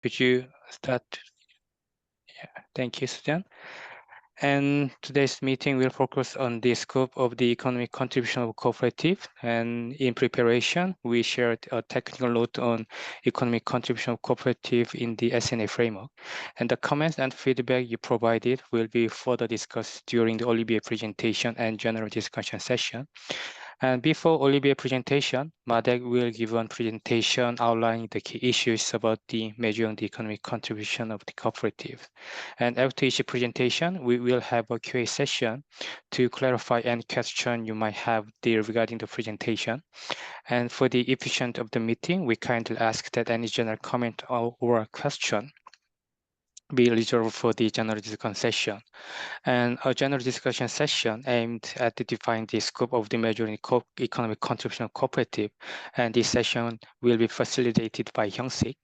Could you start? Yeah, thank you, Sujan. And today's meeting will focus on the scope of the economic contribution of cooperative. And in preparation, we shared a technical note on economic contribution of cooperative in the SNA framework. And the comments and feedback you provided will be further discussed during the Olivier presentation and general discussion session. And before Olivier presentation, Madek will give one presentation outlining the key issues about the measuring the economic contribution of the cooperative. And after each presentation, we will have a Q&A session to clarify any question you might have there regarding the presentation. And for the efficiency of the meeting, we kindly ask that any general comment or question be reserved for the general discussion session. And a general discussion session aimed at defining the scope of the measuring economic contribution of cooperative. And this session will be facilitated by Hyung-sik.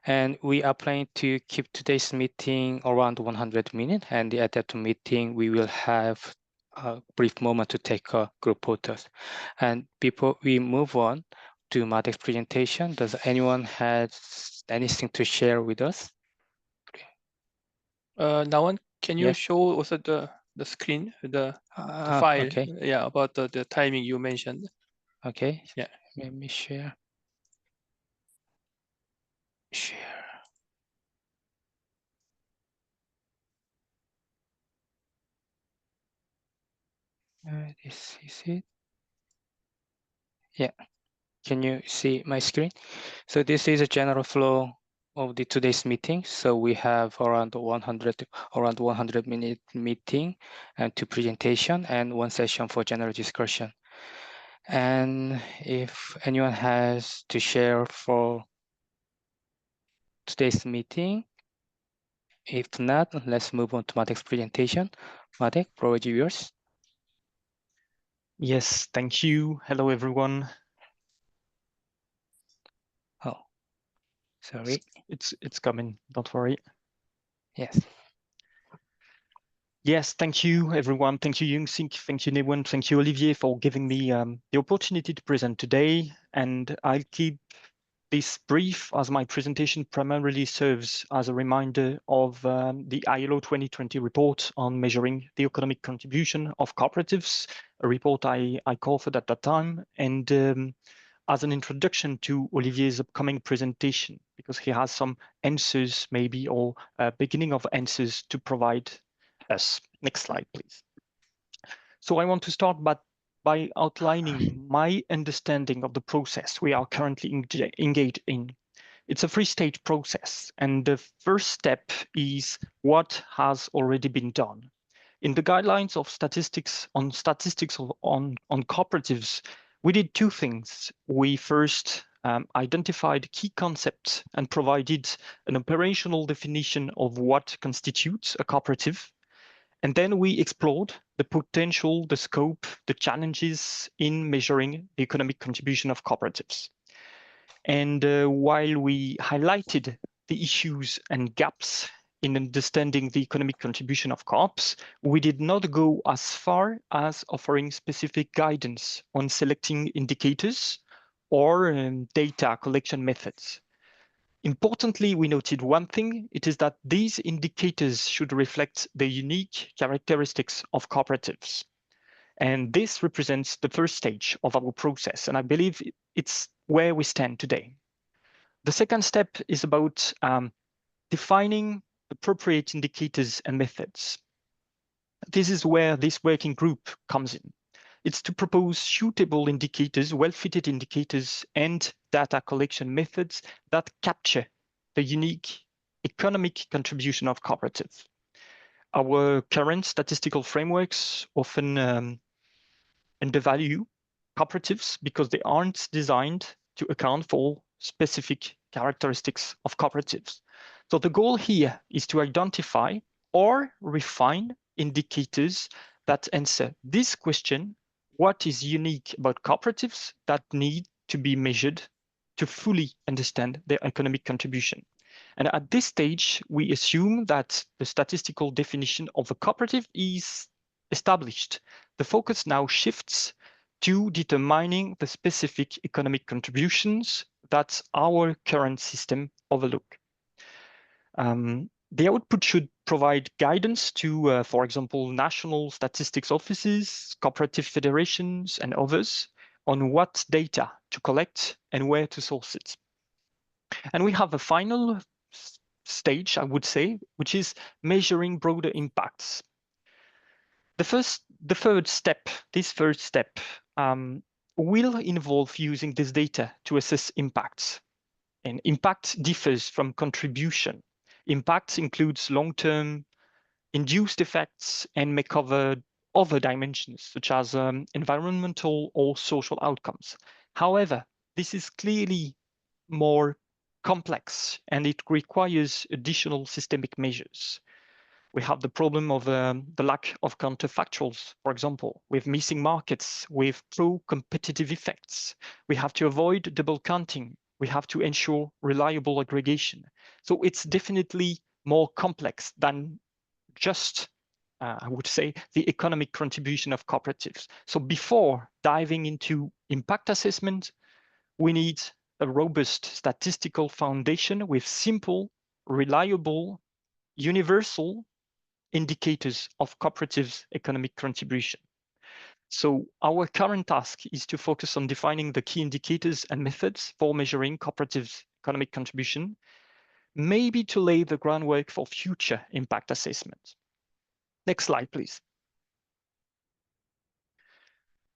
And we are planning to keep today's meeting around 100 minutes. And at that meeting, we will have a brief moment to take group photos. And before we move on to Madek's presentation, does anyone have anything to share with us? Nawan, can you Yes. show also the screen, the file? Okay. Yeah, about the timing you mentioned. Okay. Yeah. Let me share. This is it. Yeah. Can you see my screen? So this is a general flow of the today's meeting. So we have around 100-minute meeting and 2 presentation and 1 session for general discussion. And if anyone has to share for today's meeting, if not, let's move on to Madek's presentation. Madek, provide yours. Yes, thank you. Hello, everyone. Oh, sorry. It's coming. Don't worry. Yes. Yes, thank you, everyone. Thank you, Hyung-sik. Thank you, Newon. Thank you, Olivier, for giving me the opportunity to present today. And I'll keep this brief as my presentation primarily serves as a reminder of the ILO 2020 report on measuring the economic contribution of cooperatives, a report I co-authored at that time, and as an introduction to Olivier's upcoming presentation, because he has some answers maybe, or beginning of answers to provide us. Next slide, please. So I want to start by outlining my understanding of the process we are currently engaged in. It's a 3-stage process, and the first step is what has already been done. In the guidelines of statistics on cooperatives, we did 2 things. We first identified key concepts and provided an operational definition of what constitutes a cooperative. And then we explored the potential, the scope, the challenges in measuring the economic contribution of cooperatives. And while we highlighted the issues and gaps in understanding the economic contribution of co-ops, we did not go as far as offering specific guidance on selecting indicators or data collection methods. Importantly, we noted one thing, it is that these indicators should reflect the unique characteristics of cooperatives. And this represents the first stage of our process, and I believe it's where we stand today. The second step is about defining appropriate indicators and methods. This is where this working group comes in. It's to propose suitable indicators, well-fitted indicators, and data collection methods that capture the unique economic contribution of cooperatives. Our current statistical frameworks often undervalue cooperatives because they aren't designed to account for specific characteristics of cooperatives. So the goal here is to identify or refine indicators that answer this question: what is unique about cooperatives that need to be measured to fully understand their economic contribution? And at this stage, we assume that the statistical definition of a cooperative is established. The focus now shifts to determining the specific economic contributions that our current system overlook. The output should provide guidance to, for example, national statistics offices, cooperative federations, and others on what data to collect and where to source it. And we have a final stage, I would say, which is measuring broader impacts. This third step will involve using this data to assess impacts. And impact differs from contribution. Impact includes long-term induced effects and may cover other dimensions, such as environmental or social outcomes. However, this is clearly more complex and it requires additional systemic measures. We have the problem of the lack of counterfactuals, for example, with missing markets, with pro-competitive effects. We have to avoid double counting. We have to ensure reliable aggregation. So it's definitely more complex than just, I would say, the economic contribution of cooperatives. So before diving into impact assessment, we need a robust statistical foundation with simple, reliable, universal indicators of cooperatives' economic contribution. So our current task is to focus on defining the key indicators and methods for measuring cooperatives' economic contribution, maybe to lay the groundwork for future impact assessment. Next slide, please.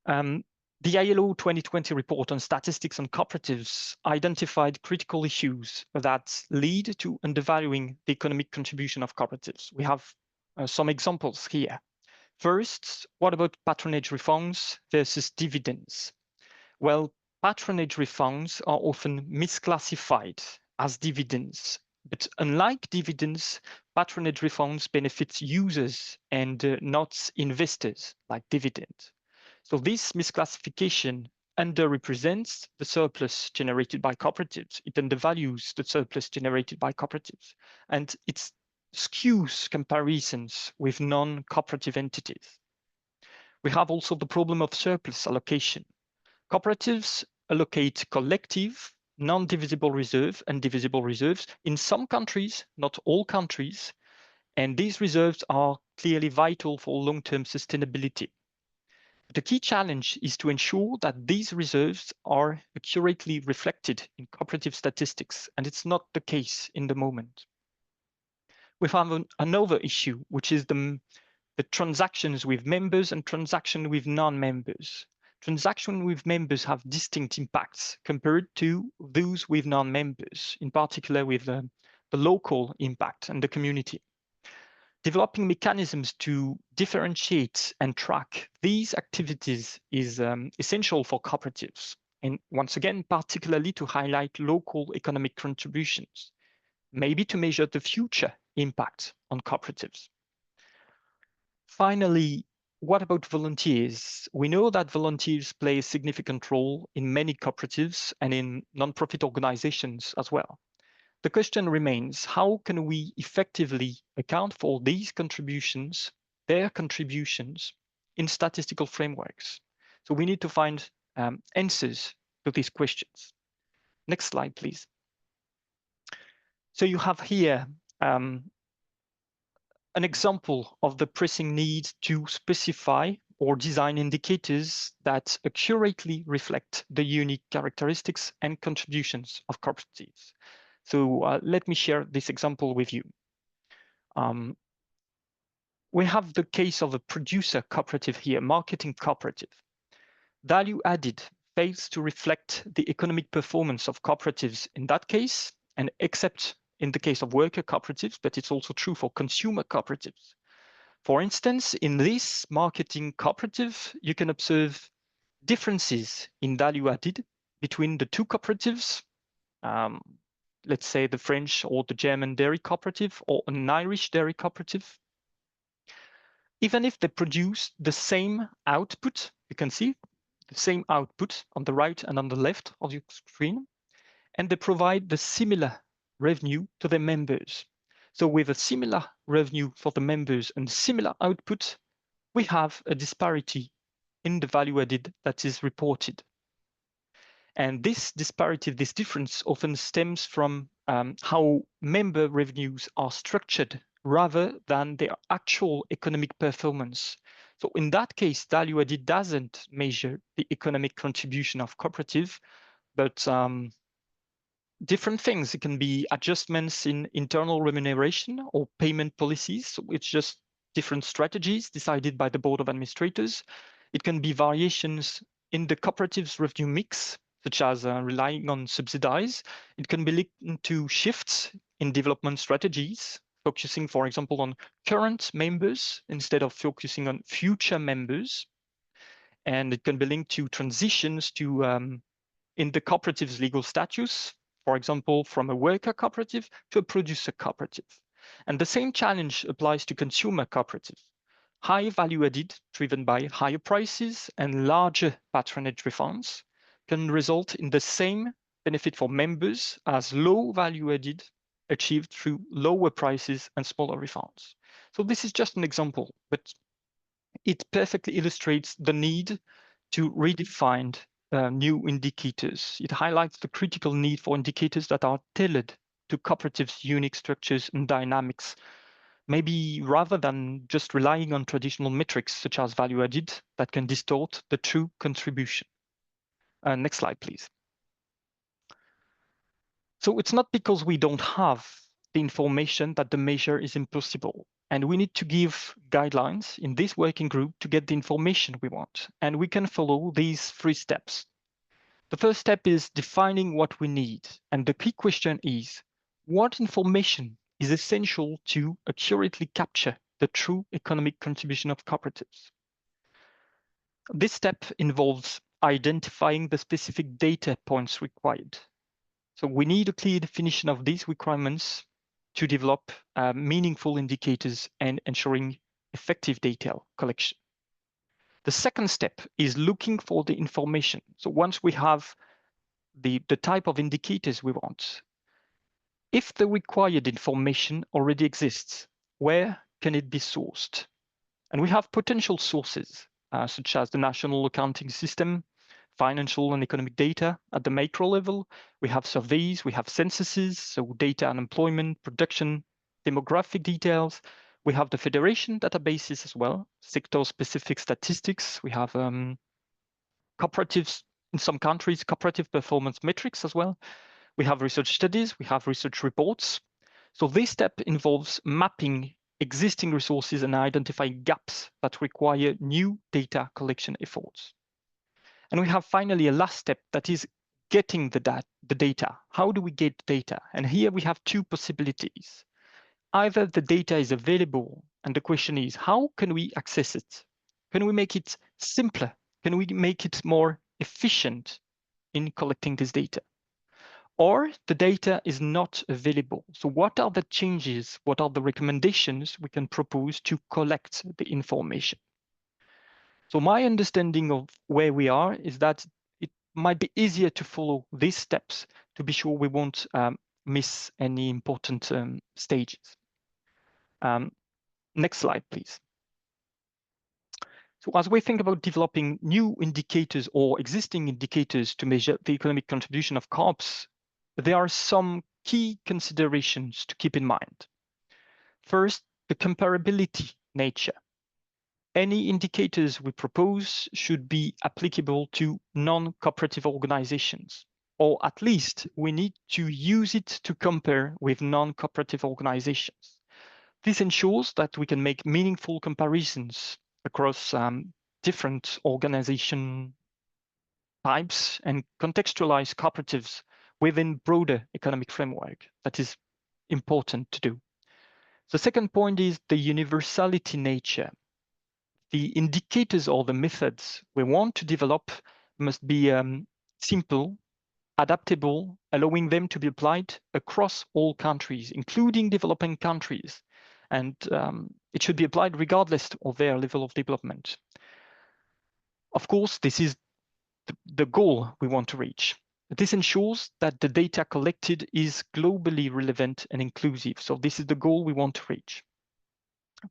The ILO 2020 report on statistics on cooperatives identified critical issues that lead to undervaluing the economic contribution of cooperatives. We have some examples here. First, what about patronage refunds versus dividends? Well, patronage refunds are often misclassified as dividends, but unlike dividends, patronage refunds benefit users and not investors like dividends. So this misclassification underrepresents the surplus generated by cooperatives. It undervalues the surplus generated by cooperatives, and it skews comparisons with non-cooperative entities. We have also the problem of surplus allocation. Cooperatives allocate collective, non-divisible reserve and divisible reserves in some countries, not all countries, and these reserves are clearly vital for long-term sustainability. The key challenge is to ensure that these reserves are accurately reflected in cooperative statistics, and it's not the case in the moment. We have another issue, which is the transactions with members and transaction with non-members. Transactions with members have distinct impacts compared to those with non-members, in particular with the local impact and the community. Developing mechanisms to differentiate and track these activities is essential for cooperatives, and once again, particularly to highlight local economic contributions, maybe to measure the future impact on cooperatives. Finally, what about volunteers? We know that volunteers play a significant role in many cooperatives and in non-profit organizations as well. The question remains, how can we effectively account for these contributions, their contributions, in statistical frameworks? So we need to find answers to these questions. Next slide, please. So you have here an example of the pressing need to specify or design indicators that accurately reflect the unique characteristics and contributions of cooperatives. So let me share this example with you. We have the case of a producer cooperative here, marketing cooperative. Value added fails to reflect the economic performance of cooperatives in that case, and except in the case of worker cooperatives, but it's also true for consumer cooperatives. For instance, in this marketing cooperative, you can observe differences in value added between the two cooperatives, let's say the French or the German dairy cooperative or an Irish dairy cooperative. Even if they produce the same output, you can see the same output on the right and on the left of your screen, and they provide the similar revenue to their members. So with a similar revenue for the members and similar output, we have a disparity in the value added that is reported. And this disparity, this difference often stems from how member revenues are structured rather than their actual economic performance. So in that case, value added doesn't measure the economic contribution of cooperative, but different things. It can be adjustments in internal remuneration or payment policies. So it's just different strategies decided by the board of administrators. It can be variations in the cooperative's revenue mix, such as relying on subsidies. It can be linked to shifts in development strategies, focusing, for example, on current members instead of focusing on future members. And it can be linked to transitions to in the cooperative's legal status, for example, from a worker cooperative to a producer cooperative. And the same challenge applies to consumer cooperatives. High value added, driven by higher prices and larger patronage refunds, can result in the same benefit for members as low value added achieved through lower prices and smaller refunds. So this is just an example, but it perfectly illustrates the need to redefine new indicators. It highlights the critical need for indicators that are tailored to cooperatives' unique structures and dynamics, maybe rather than just relying on traditional metrics such as value added that can distort the true contribution. Next slide, please. So it's not because we don't have the information that the measure is impossible. And we need to give guidelines in this working group to get the information we want. And we can follow these 3 steps. The first step is defining what we need. And the key question is, what information is essential to accurately capture the true economic contribution of cooperatives? This step involves identifying the specific data points required. So we need a clear definition of these requirements to develop meaningful indicators and ensuring effective data collection. The second step is looking for the information. So once we have the type of indicators we want, if the required information already exists, where can it be sourced? And we have potential sources, such as the National Accounting System, financial and economic data at the macro level. We have surveys, we have censuses, so data on employment, production, demographic details. We have the federation databases as well, sector-specific statistics. We have cooperatives in some countries, cooperative performance metrics as well. We have research studies, we have research reports. So this step involves mapping existing resources and identifying gaps that require new data collection efforts. And we have finally a last step that is getting the data. How do we get data? And here we have 2 possibilities. Either the data is available, and the question is, how can we access it? Can we make it simpler? Can we make it more efficient in collecting this data? Or the data is not available. So what are the changes? What are the recommendations we can propose to collect the information? So my understanding of where we are is that it might be easier to follow these steps to be sure we won't miss any important stages. Next slide, please. So as we think about developing new indicators or existing indicators to measure the economic contribution of co-ops, there are some key considerations to keep in mind. First, the comparability nature. Any indicators we propose should be applicable to non-cooperative organizations, or at least we need to use it to compare with non-cooperative organizations. This ensures that we can make meaningful comparisons across different organization types and contextualize cooperatives within broader economic framework. That is important to do. The second point is the universality nature. The indicators or the methods we want to develop must be simple, adaptable, allowing them to be applied across all countries, including developing countries. And it should be applied regardless of their level of development. Of course, this is the goal we want to reach. This ensures that the data collected is globally relevant and inclusive. So this is the goal we want to reach.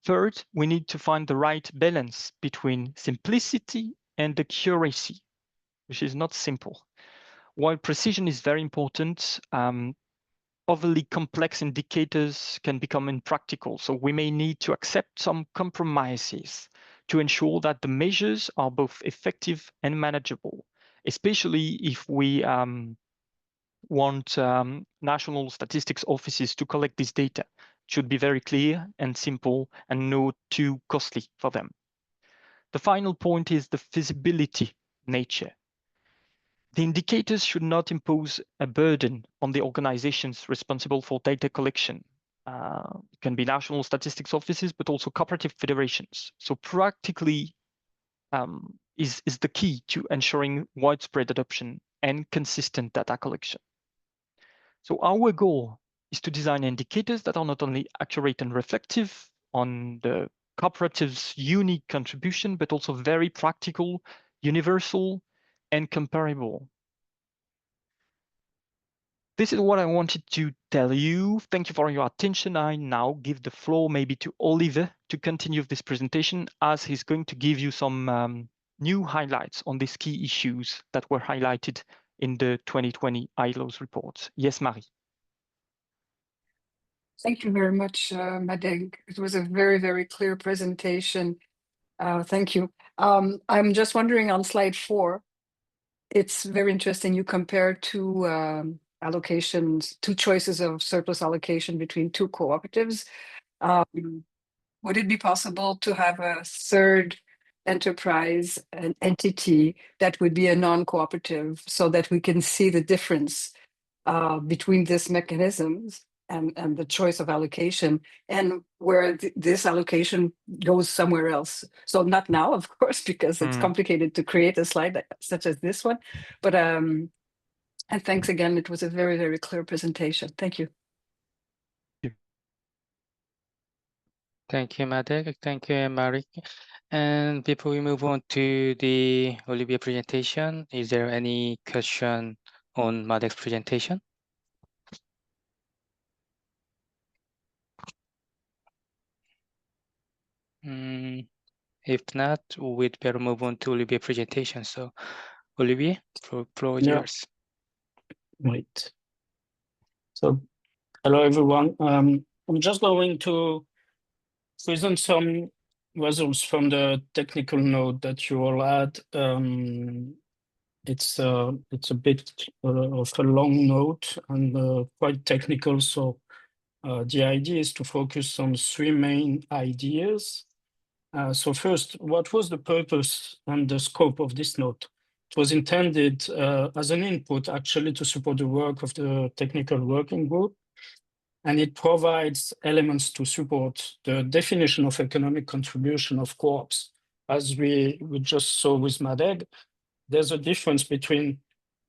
Third, we need to find the right balance between simplicity and accuracy, which is not simple. While precision is very important, overly complex indicators can become impractical. So we may need to accept some compromises to ensure that the measures are both effective and manageable, especially if we want national statistics offices to collect this data. It should be very clear and simple and not too costly for them. The final point is the feasibility nature. The indicators should not impose a burden on the organizations responsible for data collection. It can be national statistics offices, but also cooperative federations. So practically is the key to ensuring widespread adoption and consistent data collection. So our goal is to design indicators that are not only accurate and reflective on the cooperative's unique contribution, but also very practical, universal, and comparable. This is what I wanted to tell you. Thank you for your attention. I now give the floor maybe to Oliver to continue this presentation, as he's going to give you some new highlights on these key issues that were highlighted in the 2020 ILO's report. Yes, Marie. Thank you very much, Madeg. It was a very, very clear presentation. Thank you. I'm just wondering on slide 4, it's very interesting. You compare two allocations, two choices of surplus allocation between two cooperatives. Would it be possible to have a third enterprise, an entity that would be a non-cooperative, so that we can see the difference between these mechanisms and the choice of allocation, and where this allocation goes somewhere else? So not now, of course, because it's complicated to create a slide such as this one, but and thanks again. It was a very, very clear presentation. Thank you. Thank you, Madeg. Thank you, Marie. And before we move on to the Olivier presentation, is there any question on Madeg's presentation? If not, we'd better move on to Olivier presentation. So, Olivier, floor is yours. Right. So, hello everyone. I'm just going to present some results from the technical note that you all had. It's a bit of a long note and quite technical. So the idea is to focus on 3 main ideas. So first, what was the purpose and the scope of this note? It was intended as an input actually to support the work of the technical working group, and it provides elements to support the definition of economic contribution of co-ops. As we just saw with Madeg, there's a difference between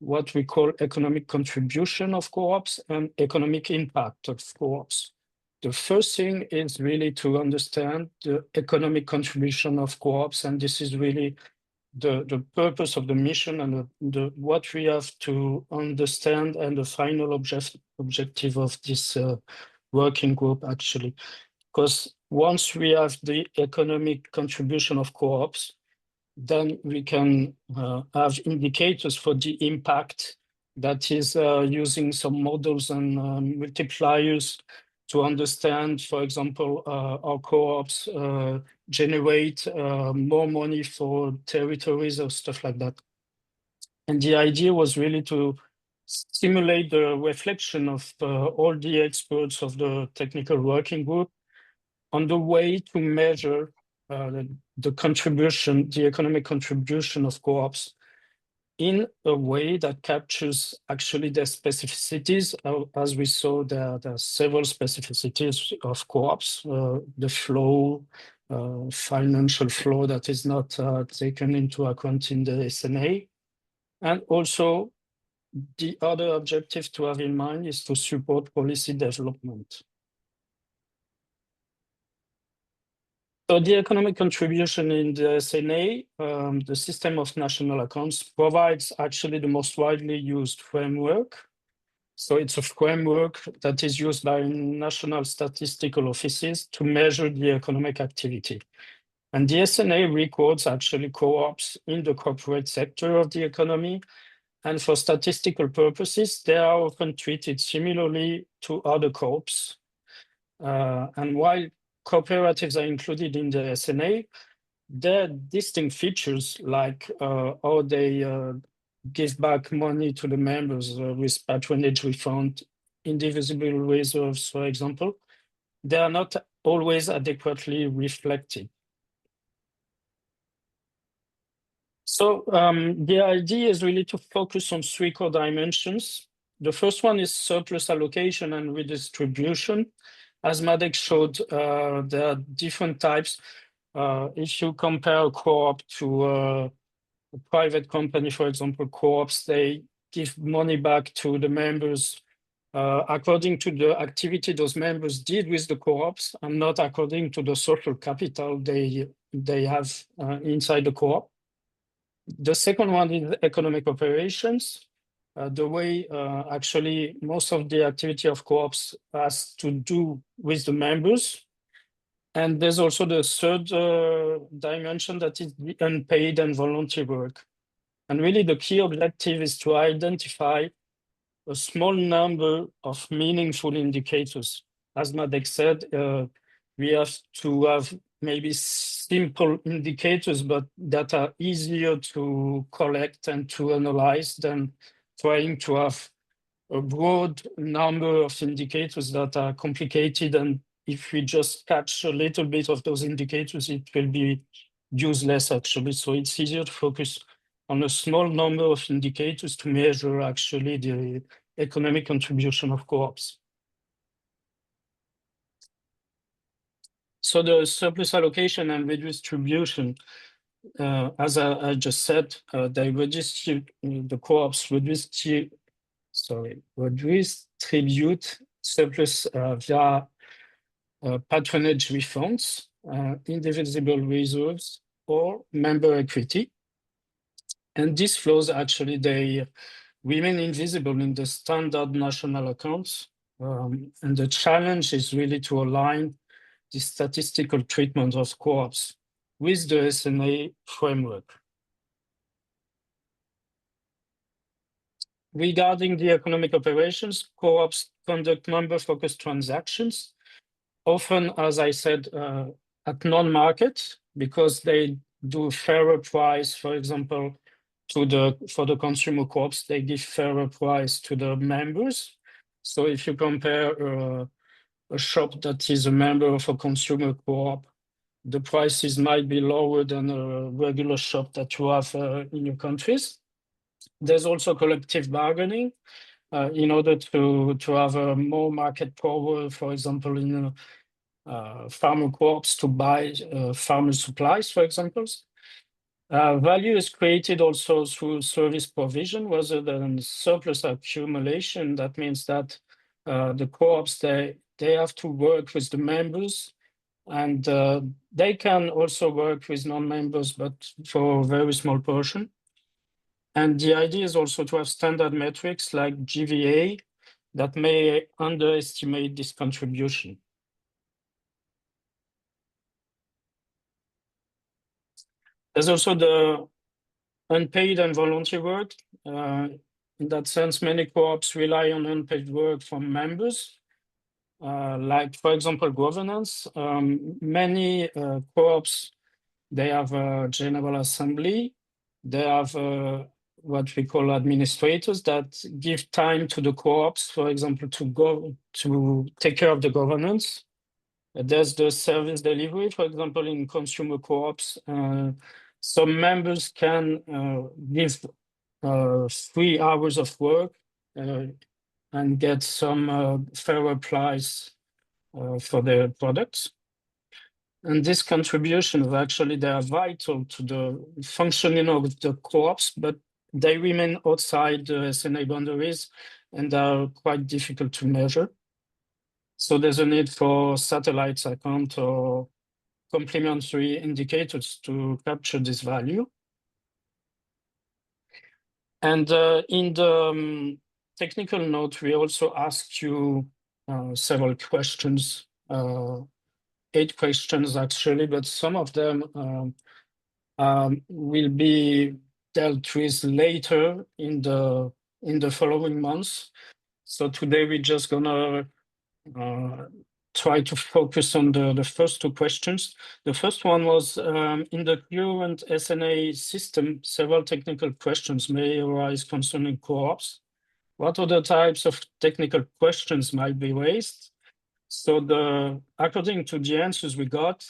what we call economic contribution of co-ops and economic impact of co-ops. The first thing is really to understand the economic contribution of co-ops, and this is really the purpose of the mission and what we have to understand, and the final objective of this working group actually. Because once we have the economic contribution of co-ops, then we can have indicators for the impact, that is using some models and multipliers to understand, for example, our co-ops generate more money for territories or stuff like that. And the idea was really to stimulate the reflection of all the experts of the technical working group on the way to measure the contribution, the economic contribution of co-ops, in a way that captures actually their specificities. As we saw, there are several specificities of co-ops, the flow, financial flow that is not taken into account in the SNA. And also, the other objective to have in mind is to support policy development. So the economic contribution in the SNA, the system of national accounts, provides actually the most widely used framework. So it's a framework that is used by national statistical offices to measure the economic activity. And the SNA records actually co-ops in the corporate sector of the economy, And for statistical purposes, they are often treated similarly to other corps. And while cooperatives are included in the SNA, there are distinct features like how they give back money to the members with patronage refund, indivisible reserves, for example. They are not always adequately reflected. So the idea is really to focus on 3 core dimensions. The first one is surplus allocation and redistribution. As Madek showed, there are different types. If you compare a co-op to a private company, for example, co-ops, they give money back to the members according to the activity those members did with the co-ops and not according to the social capital they have inside the co-op. The second one is economic operations. The way actually most of the activity of co-ops has to do with the members. And there's also the third dimension, that is the unpaid and volunteer work. And really the key objective is to identify a small number of meaningful indicators. As Madek said, we have to have maybe simple indicators, but that are easier to collect and to analyze than trying to have a broad number of indicators that are complicated. And if we just catch a little bit of those indicators, it will be useless actually. So it's easier to focus on a small number of indicators to measure actually the economic contribution of co-ops. So the surplus allocation and redistribution, as I just said, they redistribute, the co-ops redistribute surplus via patronage refunds, indivisible reserves, or member equity. And these flows actually, they remain invisible in the standard national accounts. And the challenge is really to align the statistical treatment of co-ops with the SNA framework. Regarding the economic operations, co-ops conduct member-focused transactions, often, as I said, at non-market, because they do fairer price, for example, for the consumer co-ops, they give fairer price to the members. So if you compare a shop that is a member of a consumer co-op, the prices might be lower than a regular shop that you have in your countries. There's also collective bargaining in order to have a more market power, for example, in farmer co-ops to buy farmer supplies, for example. Value is created also through service provision rather than surplus accumulation. That means that the co-ops, they have to work with the members, and they can also work with non-members, but for a very small portion. And the idea is also to have standard metrics like GVA that may underestimate this contribution. There's also the unpaid and volunteer work. In that sense, many co-ops rely on unpaid work from members. Like, for example, governance. Many co-ops, they have a general assembly. They have what we call administrators that give time to the co-ops, for example, to take care of the governance. There's the service delivery, for example, in consumer co-ops. Some members can give 3 hours of work and get some fairer price for their products. And these contributions actually, they are vital to the functioning of the co-ops, but they remain outside the SNA boundaries and are quite difficult to measure. So there's a need for satellites account or complementary indicators to capture this value. And in the technical note, we also asked you several questions, 8 questions actually, but some of them will be dealt with later in the following months. So today we're just gonna try to focus on the first two questions. The first one was, in the current SNA system, several technical questions may arise concerning co-ops. What other types of technical questions might be raised? So according to the answers we got,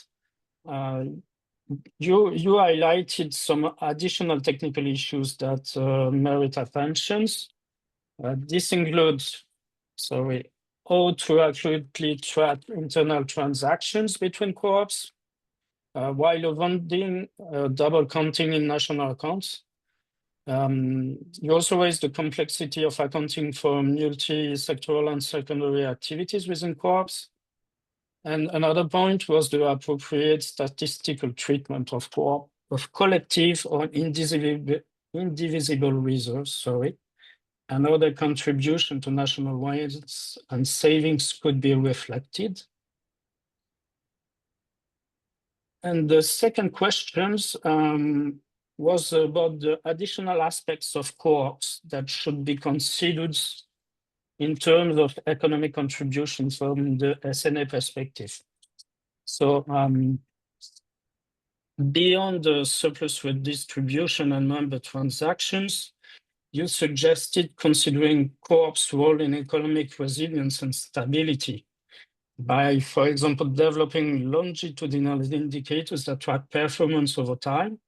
you highlighted some additional technical issues that merit attentions. This includes, how to accurately track internal transactions between co-ops while avoiding double counting in national accounts. You also raised the complexity of accounting for multi-sectoral and secondary activities within co-ops. And another point was the appropriate statistical treatment of co-op, of collective or indivisible reserves, and how the contribution to national wealth and savings could be reflected. And the second questions was about the additional aspects of co-ops that should be considered in terms of economic contributions from the SNA perspective. So beyond the surplus redistribution and member transactions, you suggested considering co-ops' role in economic resilience and stability by, for example, developing longitudinal indicators that track performance over time.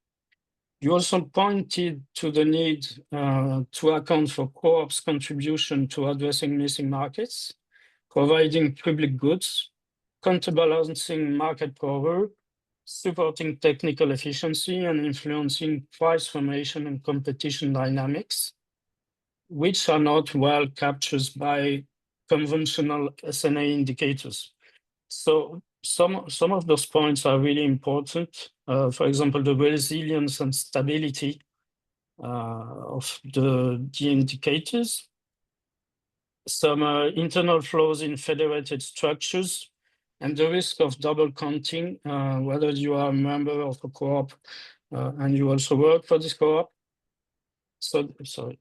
You also pointed to the need to account for co-ops' contribution to addressing missing markets, providing public goods, counterbalancing market power, supporting technical efficiency, and influencing price formation and competition dynamics, which are not well captured by conventional SNA indicators. So some of those points are really important. For example, the resilience and stability of the indicators. Some internal flows in federated structures, and the risk of double counting, whether you are a member of a co-op and you also work for this co-op. So, sorry.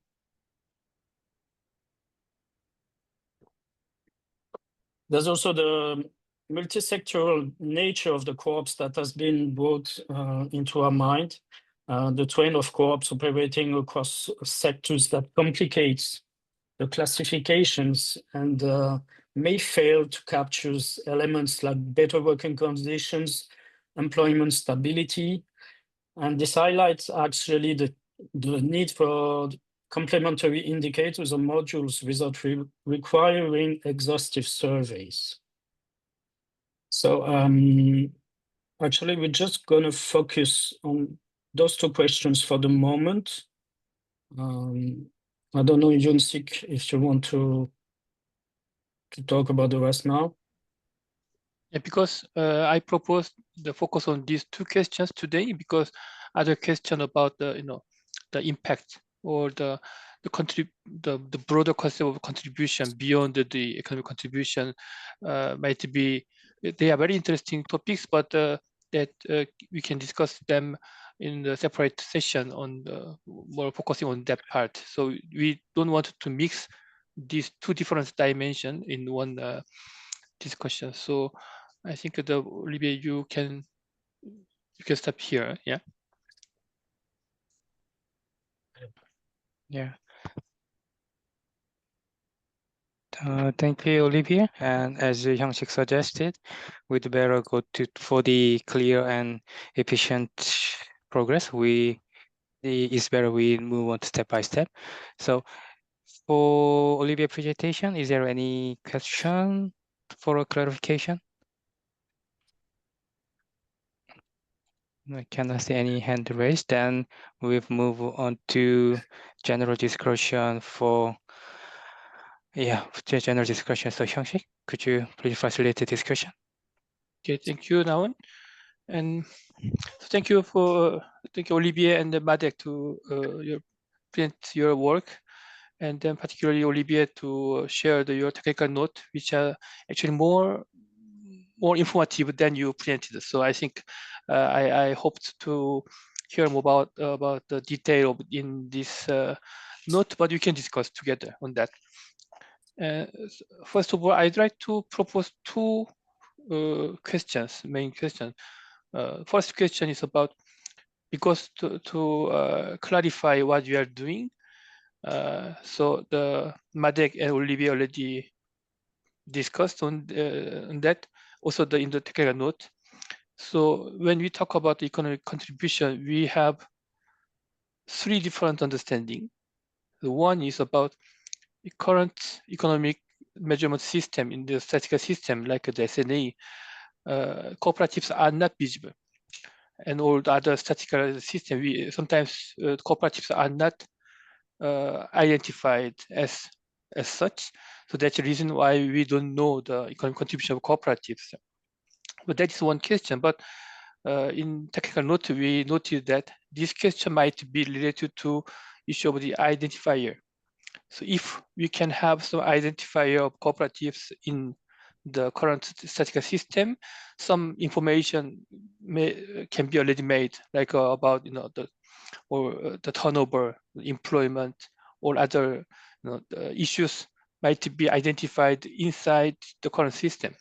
There's also the multi-sectoral nature of the co-ops that has been brought into our mind. The trend of co-ops operating across sectors that complicates the classifications and may fail to capture elements like better working conditions, employment stability. And this highlights actually the need for complementary indicators or modules without requiring exhaustive surveys. So actually, we're just going to focus on those two questions for the moment. I don't know, Yunsik, if you want to talk about the rest now. Yeah, because I proposed the focus on these two questions today, because other question about the the impact or the broader concept of contribution beyond the economic contribution might be, they are very interesting topics, but that we can discuss them in the separate session on the more focusing on that part. So we don't want to mix these two different dimensions in one discussion. So I think Olivier, you can stop here. Yeah. Yeah. Thank you, Olivier. And as Hyung-sik suggested, we'd better go for the clear and efficient progress. It's better we move on step by step. So for Olivier presentation, is there any question for a clarification? I cannot see any hand raised. Then we'll move on to general discussion for general discussion. So Hyung-sik, could you please facilitate the discussion? Okay, thank you, Nawan. And thank you Olivier and Madek to present your work, and then particularly Olivier to share your technical note, which are actually more informative than you presented. So I think I hoped to hear more about the detail in this note, but we can discuss together on that. First of all, I'd like to propose two questions, main questions. First question is about, because to clarify what we are doing, so the Madek and Olivier already discussed on that, also in the technical note. So when we talk about economic contribution, we have three different understanding. The one is about the current economic measurement system in the statistical system, like the SNA. Cooperatives are not visible, and all the other statistical system, sometimes cooperatives are not identified as such. So that's the reason why we don't know the economic contribution of cooperatives. But that is one question. But in technical note, we noted that this question might be related to issue of the identifier. So if we can have some identifier of cooperatives in the current statistical system, some information can be already made, like about the turnover, employment, or other issues might be identified inside the current system.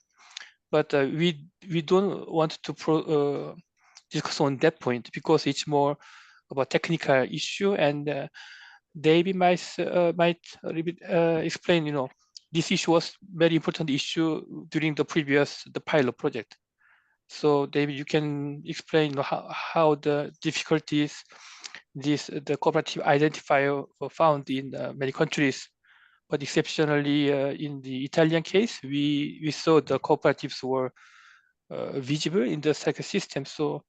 But we don't want to discuss on that point, because it's more about technical issue, and David might explain. This issue was very important issue during the pilot project. So David, you can explain how the difficulties the cooperative identifier were found in many countries, but exceptionally in the Italian case, we saw the cooperatives were visible in the statistical system. So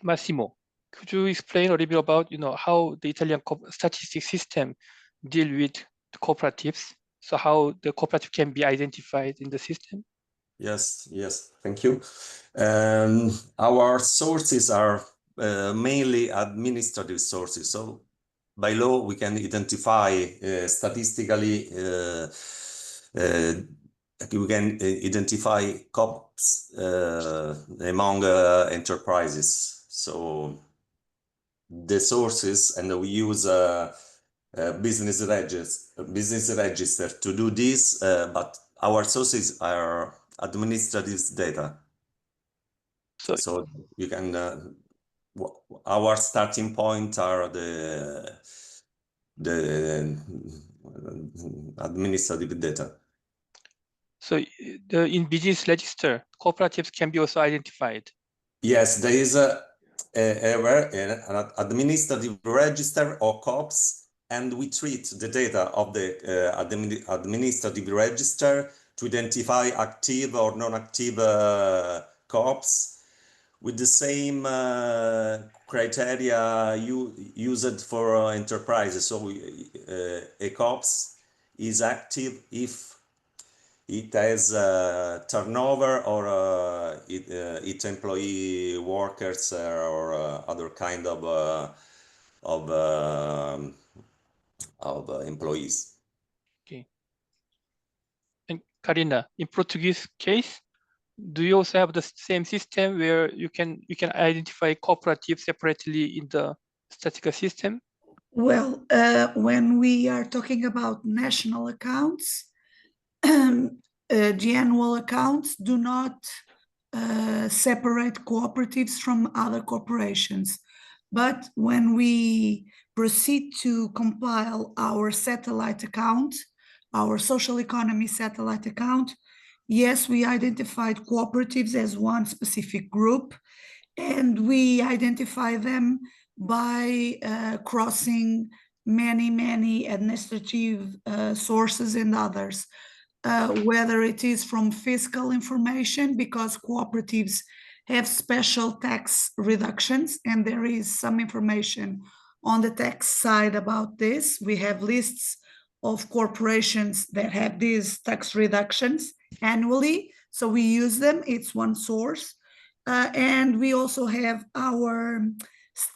Massimo, could you explain a little bit about how the Italian statistics system deal with the cooperatives? So how the cooperative can be identified in the system? Yes, thank you. Our sources are mainly administrative sources. So by law, we can identify statistically, we can identify COPs among enterprises. So the sources, and we use business register to do this, but our sources are administrative data. So you can our starting point are the administrative data. So in business register, cooperatives can be also identified. Yes, there is an administrative register or COPS, and we treat the data of the administrative register to identify active or non-active COPS with the same criteria used for enterprises. So a COPS is active if it has turnover, or it employee workers or other kind of employees. Okay. And Karina, in Portuguese case, do you also have the same system where you can identify cooperatives separately in the statistical system? Well, when we are talking about national accounts, the annual accounts do not separate cooperatives from other corporations. But when we proceed to compile our satellite account, our social economy satellite account, yes, we identified cooperatives as one specific group, and we identify them by crossing many administrative sources and others. Whether it is from fiscal information, because cooperatives have special tax reductions, and there is some information on the tax side about this. We have lists of corporations that have these tax reductions annually, so we use them. It's one source. And we also have our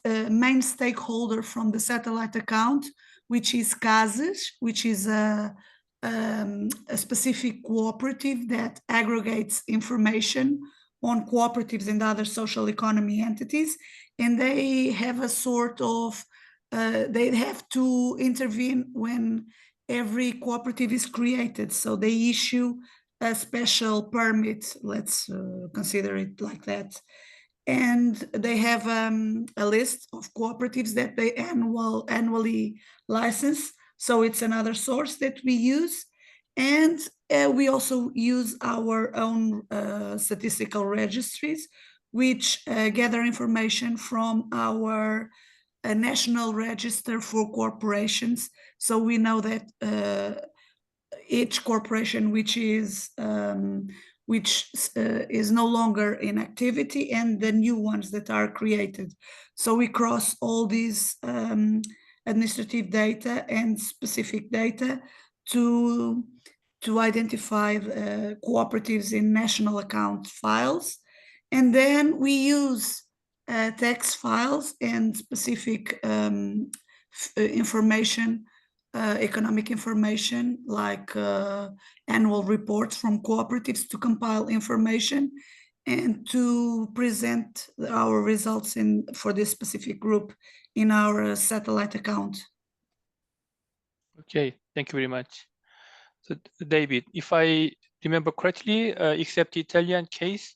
main stakeholder from the satellite account, which is CASES, which is a a specific cooperative that aggregates information on cooperatives and other social economy entities, and they have a sort of, they have to intervene when every cooperative is created. So they issue a special permit, let's consider it like that. And they have a list of cooperatives that they annually license. So it's another source that we use. And we also use our own statistical registries, which gather information from our national register for corporations. So we know that each corporation which is no longer in activity and the new ones that are created. So we cross all these administrative data and specific data to identify cooperatives in national account files. And then we use text files and specific information, economic information like annual reports from cooperatives to compile information and to present our results for this specific group in our satellite account. Okay, thank you very much. So David, if I remember correctly, except the Italian case,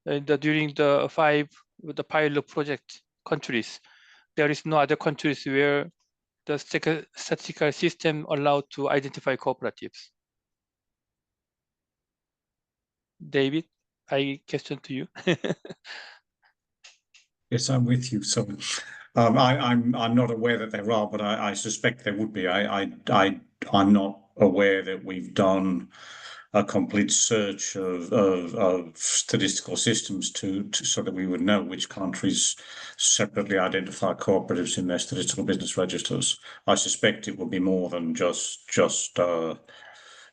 during the pilot project countries, there is no other countries where the statistical system allowed to identify cooperatives. David, I question to you. Yes, I'm with you. So I'm not aware that there are, but I suspect there would be. I'm not aware that we've done a complete search of statistical systems to so that we would know which countries separately identify cooperatives in their statistical business registers. I suspect it will be more than just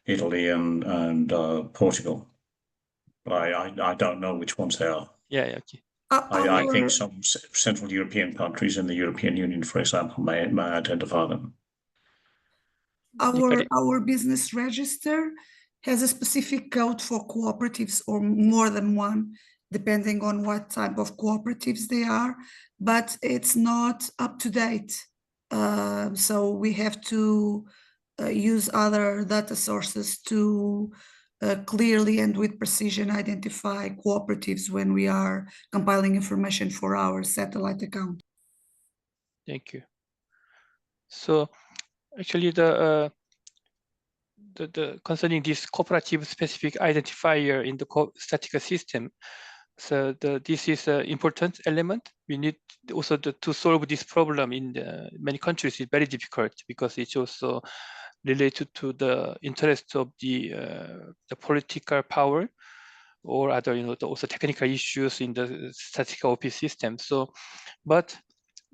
Italy and Portugal, but I don't know which ones they are. Yeah, okay. I think some Central European countries in the European Union, for example, may identify them. Our business register has a specific code for cooperatives, or more than one, depending on what type of cooperatives they are, but it's not up to date. So we have to use other data sources to clearly and with precision identify cooperatives when we are compiling information for our satellite account. Thank you. So actually the concerning this cooperative specific identifier in the statistical system, so this is an important element. We need also to solve this problem in many countries is very difficult because it's also related to the interest of the political power or other, also technical issues in the statistical office system. So, but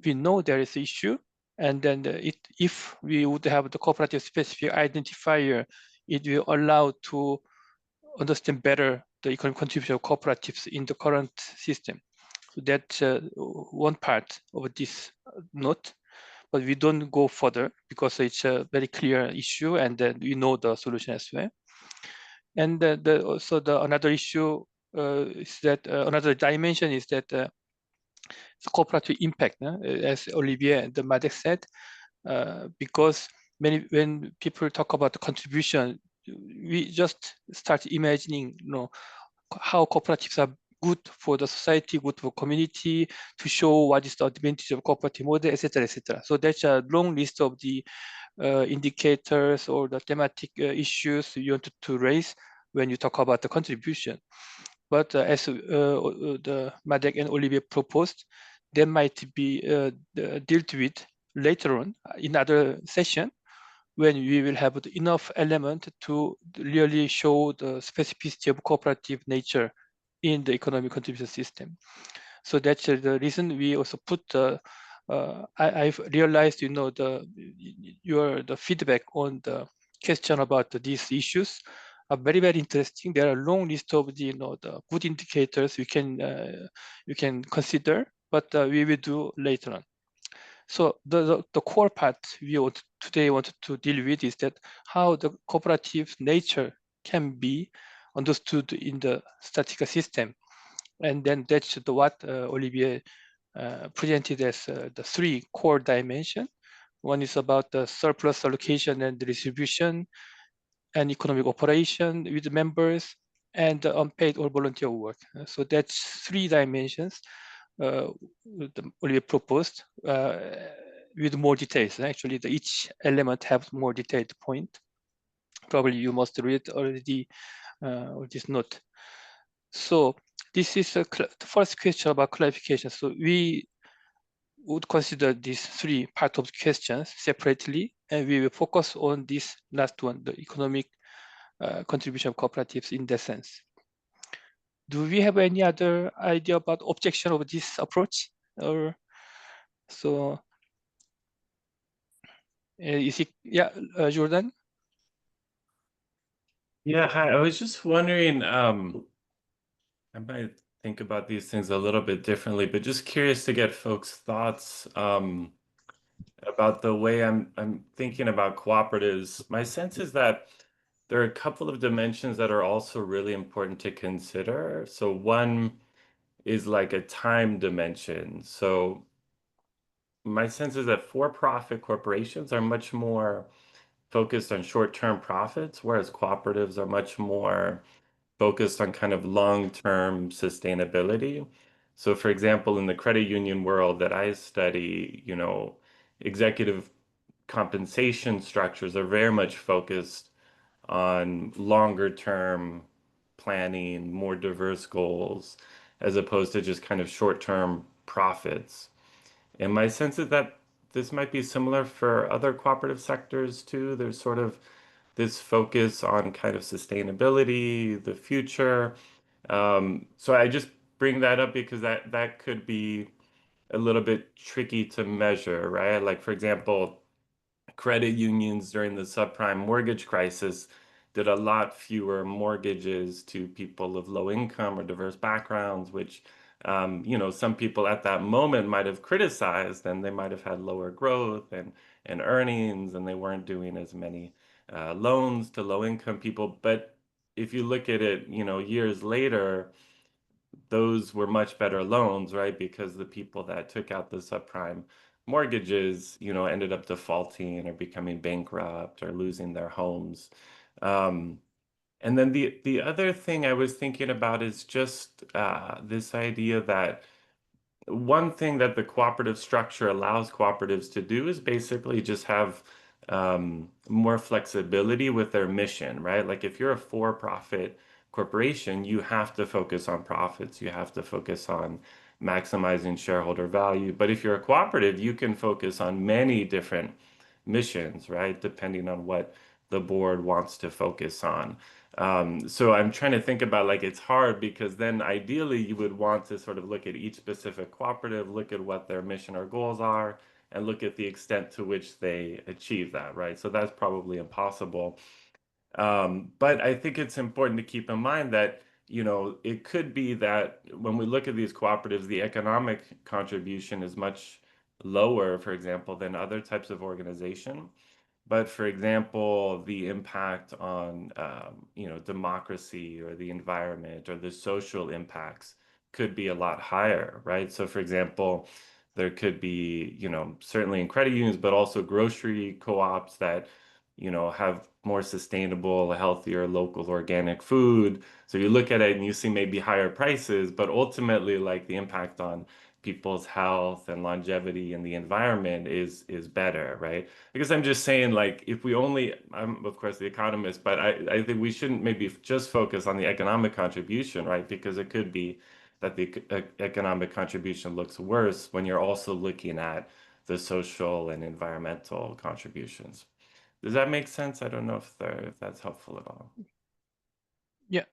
we know there is an issue, and then if we would have the cooperative specific identifier, it will allow to understand better the economic contribution of cooperatives in the current system. So that's one part of this note, but we don't go further because it's a very clear issue, and then we know the solution as well. And also another issue is that another dimension is that the cooperative impact, as Olivier and Madec said, because when people talk about the contribution, we just start imagining, how cooperatives are good for the society, good for community, to show what is the advantage of cooperative model, etc., etc. So that's a long list of the indicators or the thematic issues you want to raise when you talk about the contribution. But as the Madec and Olivier proposed, they might be dealt with later on in other session when we will have enough element to really show the specificity of cooperative nature in the economic contribution system. So that's the reason we also put I've realized, the feedback on the question about these issues are very, very interesting. There are a long list of the, the good indicators you can consider, but we will do later on. So the core part we today wanted to deal with is that how the cooperative nature can be understood in the statistical system. And then that's what Olivier presented as the 3 core dimensions. One is about the surplus allocation and distribution and economic operation with members and the unpaid or volunteer work. So that's 3 dimensions Olivier proposed with more details. Actually, each element has more detailed point. Probably you must read already this note. So this is the first question about clarification. So we would consider these 3 part of the questions separately, and we will focus on this last one, the economic contribution of cooperatives in that sense. Do we have any other idea about objection of this approach? Or so is it, yeah, Jordan? Yeah, hi. I was just wondering, I might think about these things a little bit differently, but just curious to get folks' thoughts about the way I'm thinking about cooperatives. My sense is that there are a couple of dimensions that are also really important to consider. So one is like a time dimension. So my sense is that for-profit corporations are much more focused on short-term profits, whereas cooperatives are much more focused on kind of long-term sustainability. So for example, in the credit union world that I study, you know, executive compensation structures are very much focused on longer-term planning, more diverse goals, as opposed to just kind of short-term profits. And my sense is that this might be similar for other cooperative sectors too. There's sort of this focus on kind of sustainability, the future. So I just bring that up because that could be a little bit tricky to measure, right? Like for example, credit unions during the subprime mortgage crisis did a lot fewer mortgages to people of low income or diverse backgrounds, which you know, some people at that moment might have criticized, and they might have had lower growth and earnings, and they weren't doing as many loans to low income people. But if you look at it, you know, years later, those were much better loans, right? Because the people that took out the subprime mortgages, you know, ended up defaulting or becoming bankrupt or losing their homes. And then the other thing I was thinking about is just this idea that one thing that the cooperative structure allows cooperatives to do is basically just have more flexibility with their mission, right? Like if you're a for-profit corporation, you have to focus on profits, you have to focus on maximizing shareholder value. But if you're a cooperative, you can focus on many different missions, right? Depending on what the board wants to focus on. So I'm trying to think about, like, it's hard because then ideally you would want to sort of look at each specific cooperative, look at what their mission or goals are, and look at the extent to which they achieve that, right? So that's probably impossible. But I think it's important to keep in mind that, you know, it could be that when we look at these cooperatives, the economic contribution is much lower, for example, than other types of organization. But for example, the impact on you know, democracy or the environment or the social impacts could be a lot higher, right? So for example, there could be, you know, certainly in credit unions, but also grocery co-ops that, you know, have more sustainable, healthier, local, organic food. So you look at it and you see maybe higher prices, but ultimately, like, the impact on people's health and longevity and the environment is better, right? Because I'm just saying, like, if we only, I'm of course the economist, but I think we shouldn't maybe just focus on the economic contribution, right? Because it could be that the economic contribution looks worse when you're also looking at the social and environmental contributions. Does that make sense? I don't know if that's helpful at all. Yeah.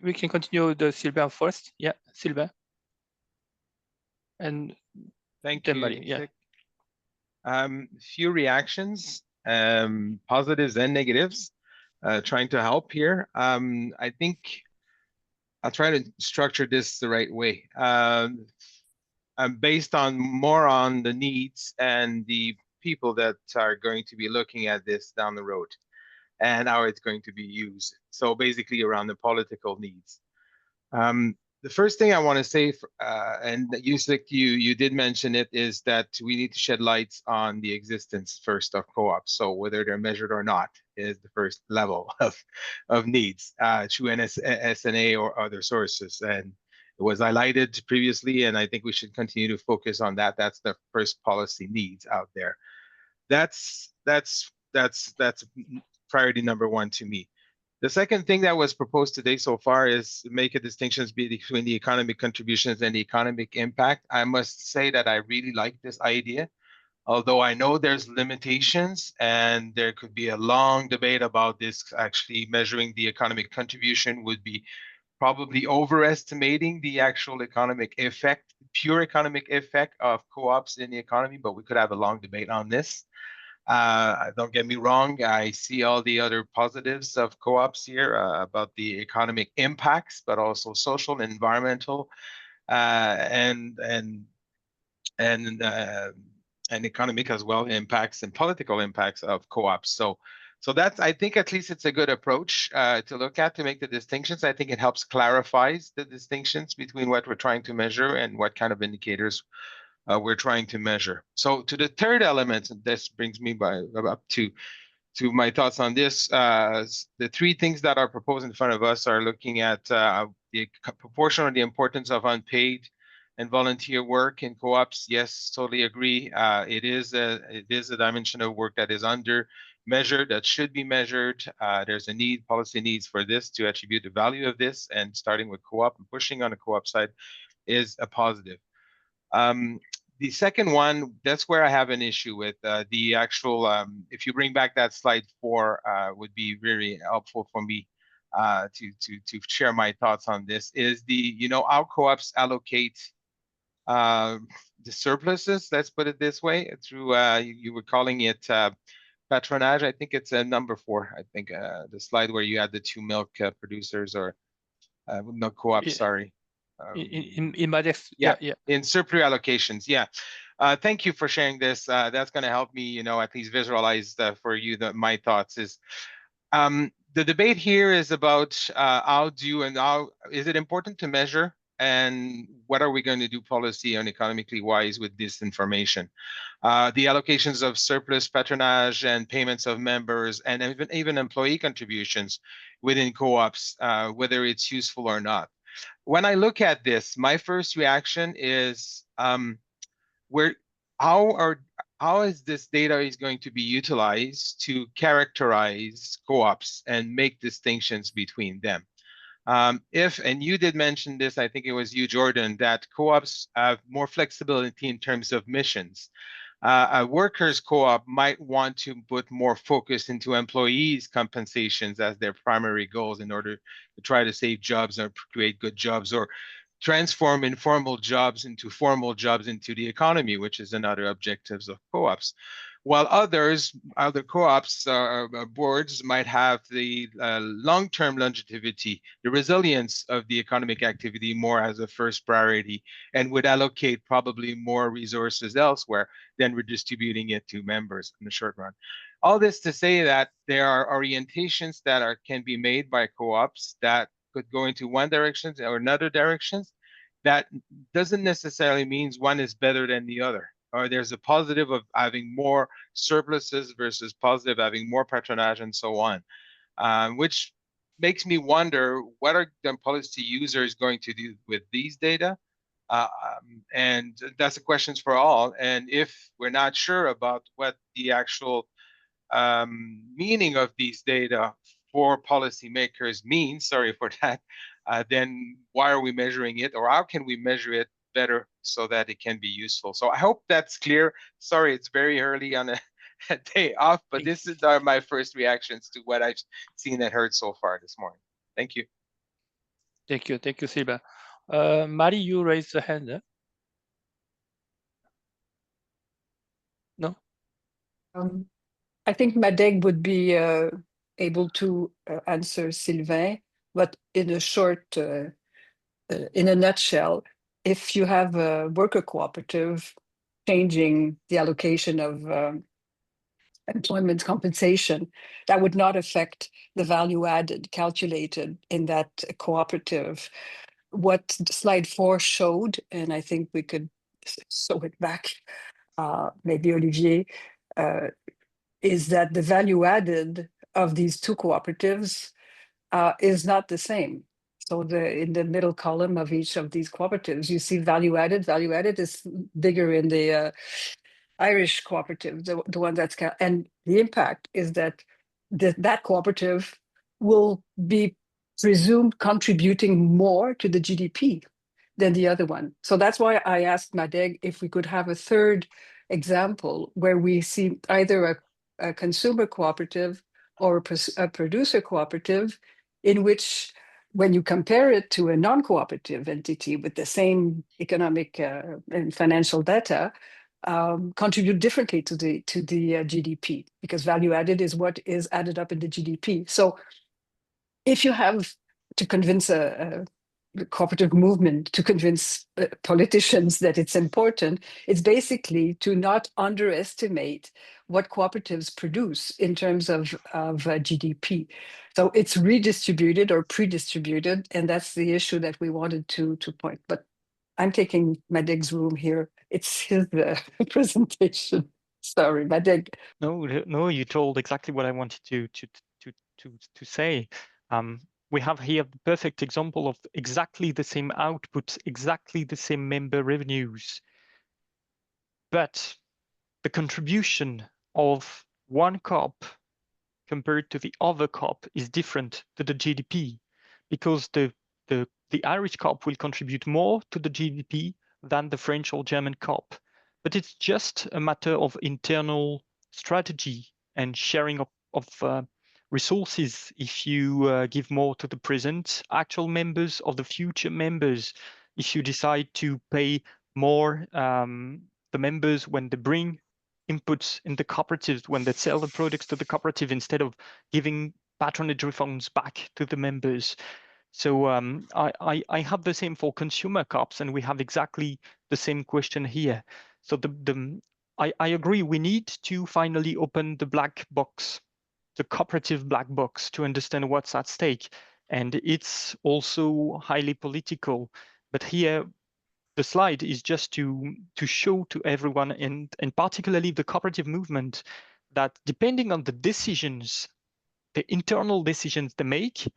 We can continue the Sylvain first. Yeah, Sylvain. And thank then you. Marie, yeah. Few reactions, positives and negatives, trying to help here. I think I'll try to structure this the right way. based on more on the needs and the people that are going to be looking at this down the road and how it's going to be used. So basically around the political needs. The first thing I want to say, and you did mention it, is that we need to shed lights on the existence first of co-ops. So whether they're measured or not is the first level of needs through SNA or other sources. And it was highlighted previously, and I think we should continue to focus on that. That's the first policy needs out there. That's priority number one to me. The second thing that was proposed today so far is to make a distinction between the economic contributions and the economic impact. I must say that I really like this idea, although I know there's limitations and there could be a long debate about this. Actually measuring the economic contribution would be probably overestimating the actual economic effect, pure economic effect of co-ops in the economy, but we could have a long debate on this. Don't get me wrong, I see all the other positives of co-ops here about the economic impacts, but also social, environmental, and economic as well impacts and political impacts of co-ops. So that's, I think at least it's a good approach to look at, to make the distinctions. I think it helps clarifies the distinctions between what we're trying to measure and what kind of indicators we're trying to measure. So to the third element, and this brings me up to my thoughts on this. The three things that are proposed in front of us are looking at the proportion or the importance of unpaid and volunteer work in co-ops. Yes, totally agree. It is a dimension of work that is under measured, that should be measured. There's a need, policy needs for this to attribute the value of this, and starting with co-op and pushing on the co-op side is a positive. The second one, that's where I have an issue with the actual, if you bring back that slide 4, would be very helpful for me to share my thoughts on this, is how co-ops allocate the surpluses, let's put it this way, through, you were calling it patronage. I think it's number 4, I think, the slide where you had the 2 milk producers, or no, co-ops, sorry. In MECC, yeah, in surplus allocations, yeah. Thank you for sharing this. That's going to help me, at least visualize for you my thoughts. Is the debate here is about how is it important to measure, and what are we going to do policy and economically wise with this information? The allocations of surplus, patronage, and payments of members, and even employee contributions within co-ops, whether it's useful or not. When I look at this, my first reaction is how is this data is going to be utilized to characterize co-ops and make distinctions between them? And you did mention this, I think it was you, Jordan, that co-ops have more flexibility in terms of missions. A workers' co-op might want to put more focus into employees' compensations as their primary goals in order to try to save jobs or create good jobs, or transform informal jobs into formal jobs into the economy, which is another objectives of co-ops. While other co-ops boards might have the long-term longevity, the resilience of the economic activity more as a first priority, and would allocate probably more resources elsewhere than redistributing it to members in the short run. All this to say that there are orientations that can be made by co-ops that could go into one direction or another direction. That doesn't necessarily mean one is better than the other, or there's a positive of having more surpluses versus positive having more patronage and so on, which makes me wonder, what are the policy users going to do with these data? And that's the questions for all. And if we're not sure about what the actual meaning of these data for policymakers means, sorry for that, then why are we measuring it, or how can we measure it better so that it can be useful? So I hope that's clear. Sorry, it's very early on a day off, but this is my first reactions to what I've seen and heard so far this morning. Thank you. Thank you, Silva. Mari, you raised the hand. No? I think Madeg would be able to answer Sylvain, but in a nutshell, if you have a worker cooperative changing the allocation of employment compensation, that would not affect the value added calculated in that cooperative. What slide 4 showed, and I think we could sew it back, maybe Olivier, is that the value added of these two cooperatives is not the same. So in the middle column of each of these cooperatives, you see value added. Value added is bigger in the Irish cooperative, the one that's, and the impact is that that cooperative will be presumed contributing more to the GDP than the other one. So that's why I asked Madeg if we could have a third example where we see either a consumer cooperative or a producer cooperative, in which when you compare it to a non-cooperative entity with the same economic and financial data, contribute differently to the GDP, because value added is what is added up in the GDP. So if you have to convince a cooperative movement, to convince politicians that it's important, it's basically to not underestimate what cooperatives produce in terms of GDP. So it's redistributed or pre-distributed, and that's the issue that we wanted to point. But I'm taking Madeg's room here. It's his presentation. Sorry, Madeg. No, you told exactly what I wanted to say. We have here the perfect example of exactly the same outputs, exactly the same member revenues, but the contribution of one COP compared to the other COP is different to the GDP, because the Irish COP will contribute more to the GDP than the French or German COP. But it's just a matter of internal strategy and sharing of resources. If you give more to the present actual members or the future members, if you decide to pay more the members when they bring inputs in the cooperatives, when they sell the products to the cooperative, instead of giving patronage refunds back to the members. So I have the same for consumer COPs, and we have exactly the same question here. So I agree, we need to finally open the black box, the cooperative black box, to understand what's at stake. And it's also highly political. But here, the slide is just to show to everyone, and particularly the cooperative movement, that depending on the decisions, the internal decisions they make,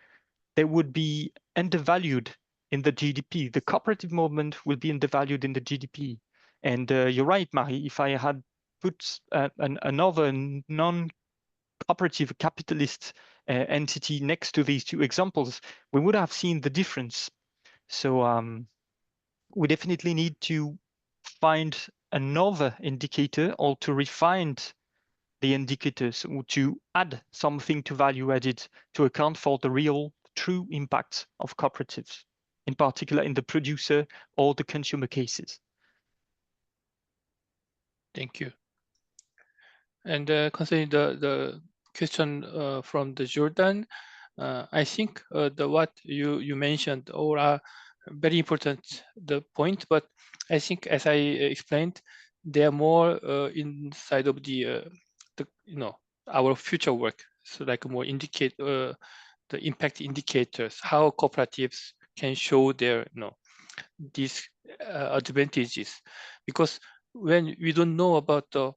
they would be undervalued in the GDP. The cooperative movement will be undervalued in the GDP. And you're right, Marie, if I had put another non-cooperative capitalist entity next to these two examples, we would have seen the difference. So we definitely need to find another indicator, or to refine the indicators, or to add something to value added to account for the real, true impact of cooperatives, in particular in the producer or the consumer cases. Thank you. And concerning the question from the Jordan, I think what you mentioned all are very important, the point, but I think, as I explained, they are more inside of the our future work. So like more indicate the impact indicators, how cooperatives can show their these advantages, because when we don't know about the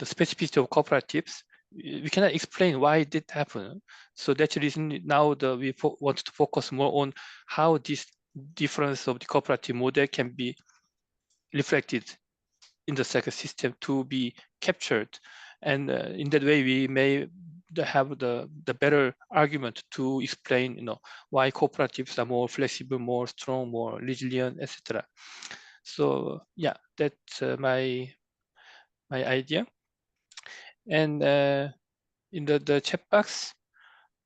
specificity of cooperatives, we cannot explain why it did happen. So that's the reason now we want to focus more on how this difference of the cooperative model can be reflected in the second system to be captured. And in that way, we may have the better argument to explain why cooperatives are more flexible, more strong, more resilient, etc. So yeah, that's my idea. And in the chat box,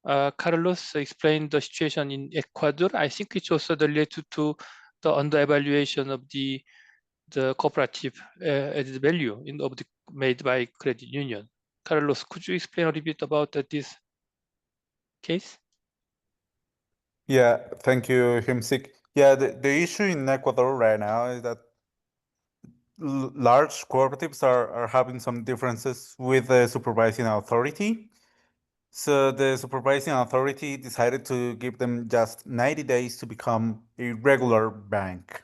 Carlos explained the situation in Ecuador. I think it's also related to the under-evaluation of the cooperative added value made by credit union. Carlos, could you explain a little bit about this case? Yeah, thank you, MECC. Yeah, the issue in Ecuador right now is that large cooperatives are having some differences with the supervising authority. So the supervising authority decided to give them just 90 days to become a regular bank.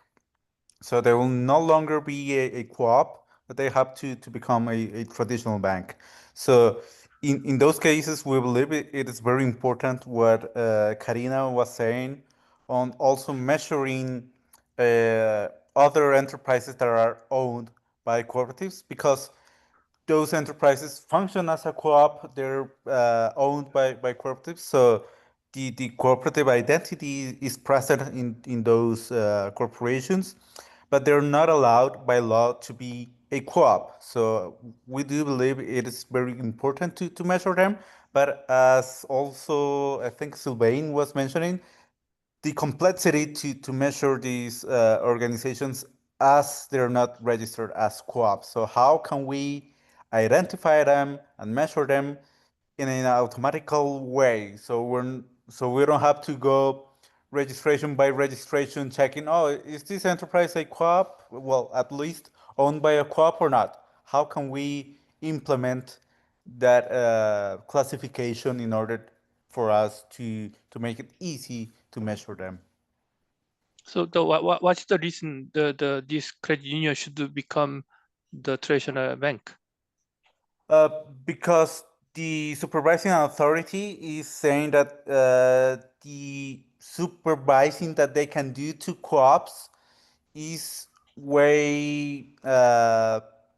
So they will no longer be a co-op, but they have to become a traditional bank. So in those cases, we believe it is very important what Karina was saying on also measuring other enterprises that are owned by cooperatives, because those enterprises function as a co-op. They're owned by cooperatives, so the cooperative identity is present in those corporations, but they're not allowed by law to be a co-op. So we do believe it is very important to measure them. But as also I think Sylvain was mentioning, the complexity to measure these organizations as they're not registered as co-ops. So how can we identify them and measure them in an automatical way? So we don't have to go registration by registration checking, oh, is this enterprise a co-op? Well, at least owned by a co-op or not? How can we implement that classification in order for us to make it easy to measure them? So what's the reason this credit union should become the traditional bank? Because the supervising authority is saying that the supervising that they can do to co-ops is way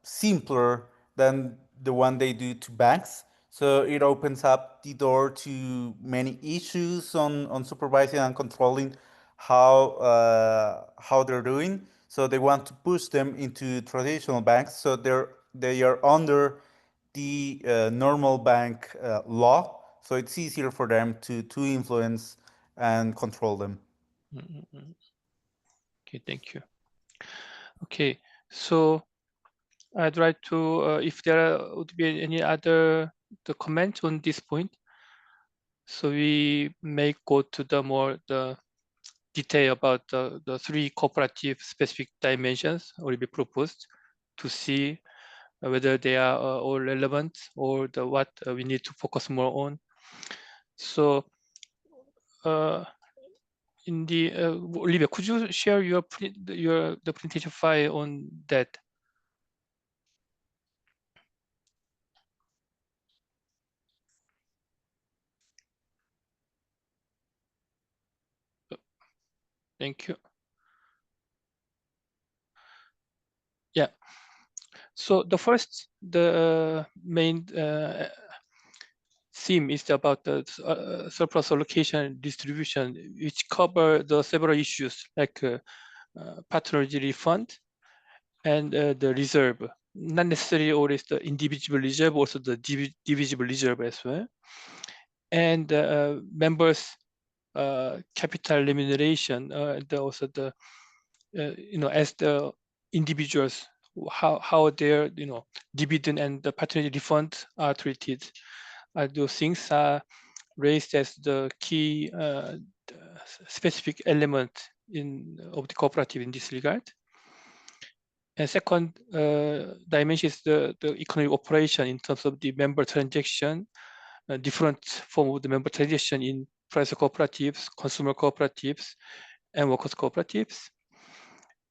simpler than the one they do to banks. So it opens up the door to many issues on supervising and controlling how they're doing. So they want to push them into traditional banks. So they are under the normal bank law. So it's easier for them to influence and control them. Okay, thank you. Okay, so I'd like to, if there would be any other comments on this point, so we may go to the detail about the three cooperative specific dimensions will be proposed to see whether they are all relevant or what we need to focus more on. So in the Olivia, could you share the presentation file on that? Thank you. Yeah. So the first, the main theme is about the surplus allocation distribution, which cover the several issues like patronage refund and the reserve. Not necessarily always the indivisible reserve, also the divisible reserve as well. And members' capital remuneration, also the as the individuals, how their dividend and the patronage refund are treated. Those things are raised as the key specific element of the cooperative in this regard. And second dimension is the economic operation in terms of the member transaction, different form of the member transaction in private cooperatives, consumer cooperatives, and workers cooperatives,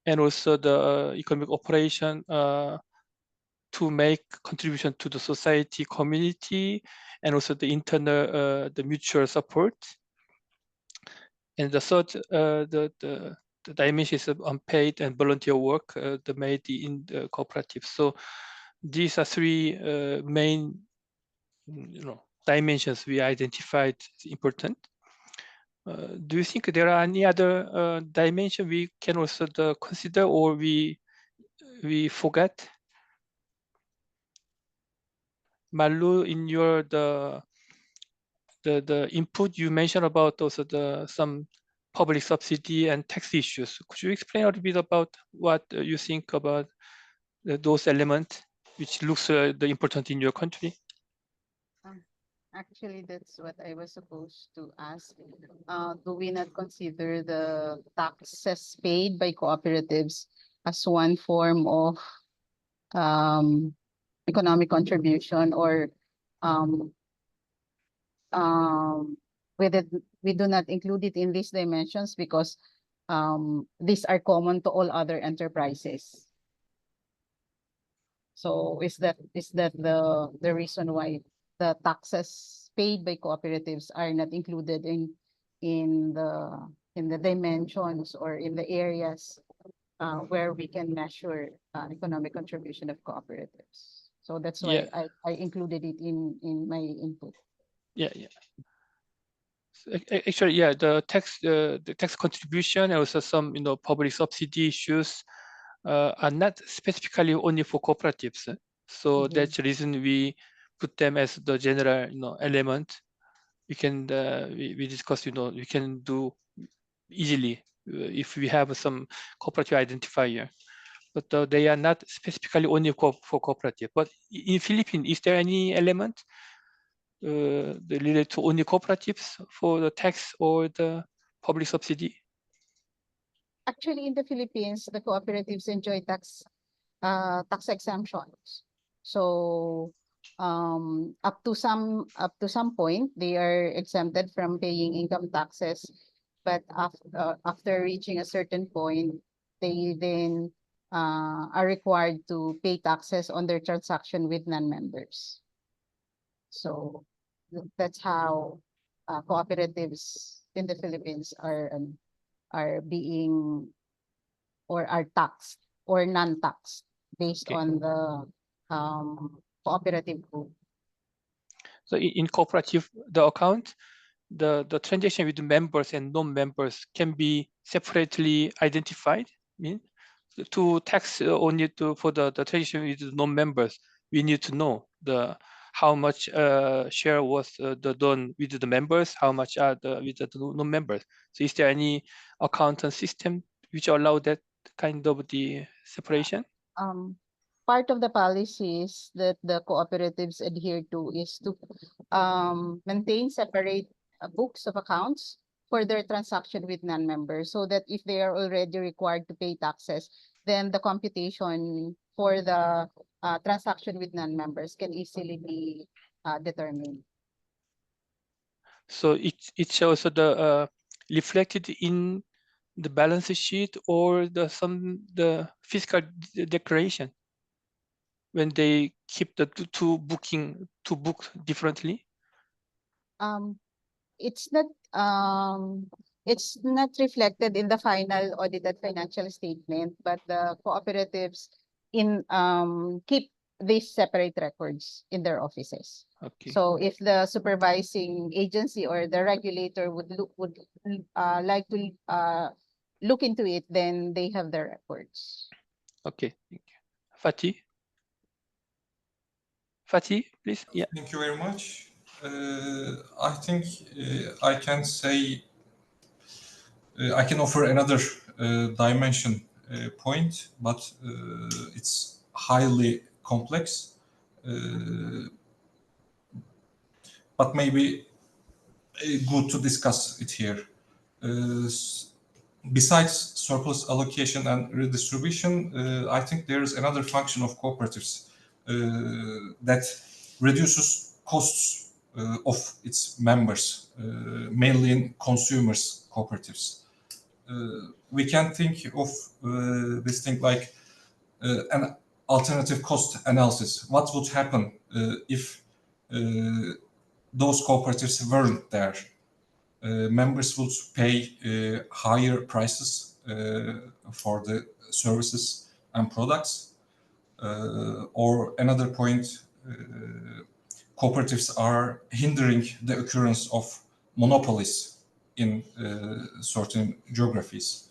and also the economic operation to make contribution to the society, community, and also the internal, the mutual support. And the third, the dimension is unpaid and volunteer work made in the cooperative. So these are three main, dimensions we identified important. Do you think there are any other dimension we can also consider, or we forget? Malu, in your the input you mentioned about also some public subsidy and tax issues. Could you explain a little bit about what you think about those elements, which looks important in your country? Actually, that's what I was supposed to ask. Do we not consider the taxes paid by cooperatives as one form of economic contribution, or um, with it, we do not include it in these dimensions because these are common to all other enterprises. So is that the reason why the taxes paid by cooperatives are not included in the dimensions or in the areas where we can measure economic contribution of cooperatives? So that's why Yeah. I included it in my input. Yeah. Actually, yeah, the tax contribution and also some public subsidy issues are not specifically only for cooperatives. So that's the reason we put them as the general element. We can we discuss we can do easily if we have some cooperative identifier, but they are not specifically only for cooperative. But in Philippines, is there any element related to only cooperatives for the tax or the public subsidy? Actually, in the Philippines, the cooperatives enjoy tax exemptions. So up to some point, they are exempted from paying income taxes, but after reaching a certain point, they then are required to pay taxes on their transaction with non-members. So that's how cooperatives in the Philippines are being or are taxed or non-taxed based on the cooperative group. So in cooperative, the account, the transaction with members and non-members can be separately identified. To tax only for the transaction with non-members, we need to know how much share was done with the members, how much are with the non-members. So is there any accounting system which allow that kind of the separation? Part of the policies that the cooperatives adhere to is to maintain separate books of accounts for their transaction with non-members, so that if they are already required to pay taxes, then the computation for the transaction with non-members can easily be determined. So it shows the reflected in the balance sheet or the fiscal declaration when they keep the two book differently. It's not reflected in the final audited financial statement, but the cooperatives keep these separate records in their offices. Okay. So if the supervising agency or the regulator would like to look into it, then they have the records. Okay, thank you. Fatih, please. Yeah. Thank you very much. I think I can say I can offer another dimension point, but it's highly complex. But maybe good to discuss it here. Besides surplus allocation and redistribution, I think there is another function of cooperatives that reduces costs of its members, mainly in consumers' cooperatives. We can think of this thing like an alternative cost analysis. What would happen if those cooperatives weren't there? Members would pay higher prices for the services and products. Or another point, cooperatives are hindering the occurrence of monopolies in certain geographies.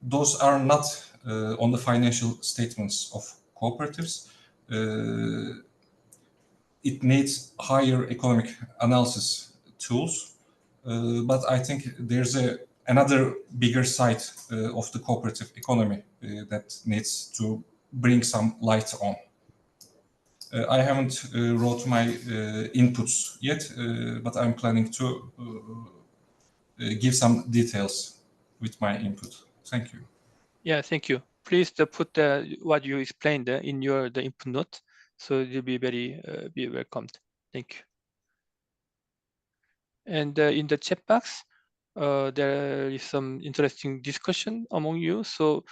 Those are not on the financial statements of cooperatives. It needs higher economic analysis tools, but I think there's another bigger side of the cooperative economy that needs to bring some light on. I haven't wrote my inputs yet, but I'm planning to give some details with my input. Thank you. Yeah, thank you. Please put what you explained in your input note, so you'll be very be welcomed. Thank you. And in the chat box, there is some interesting discussion among you. So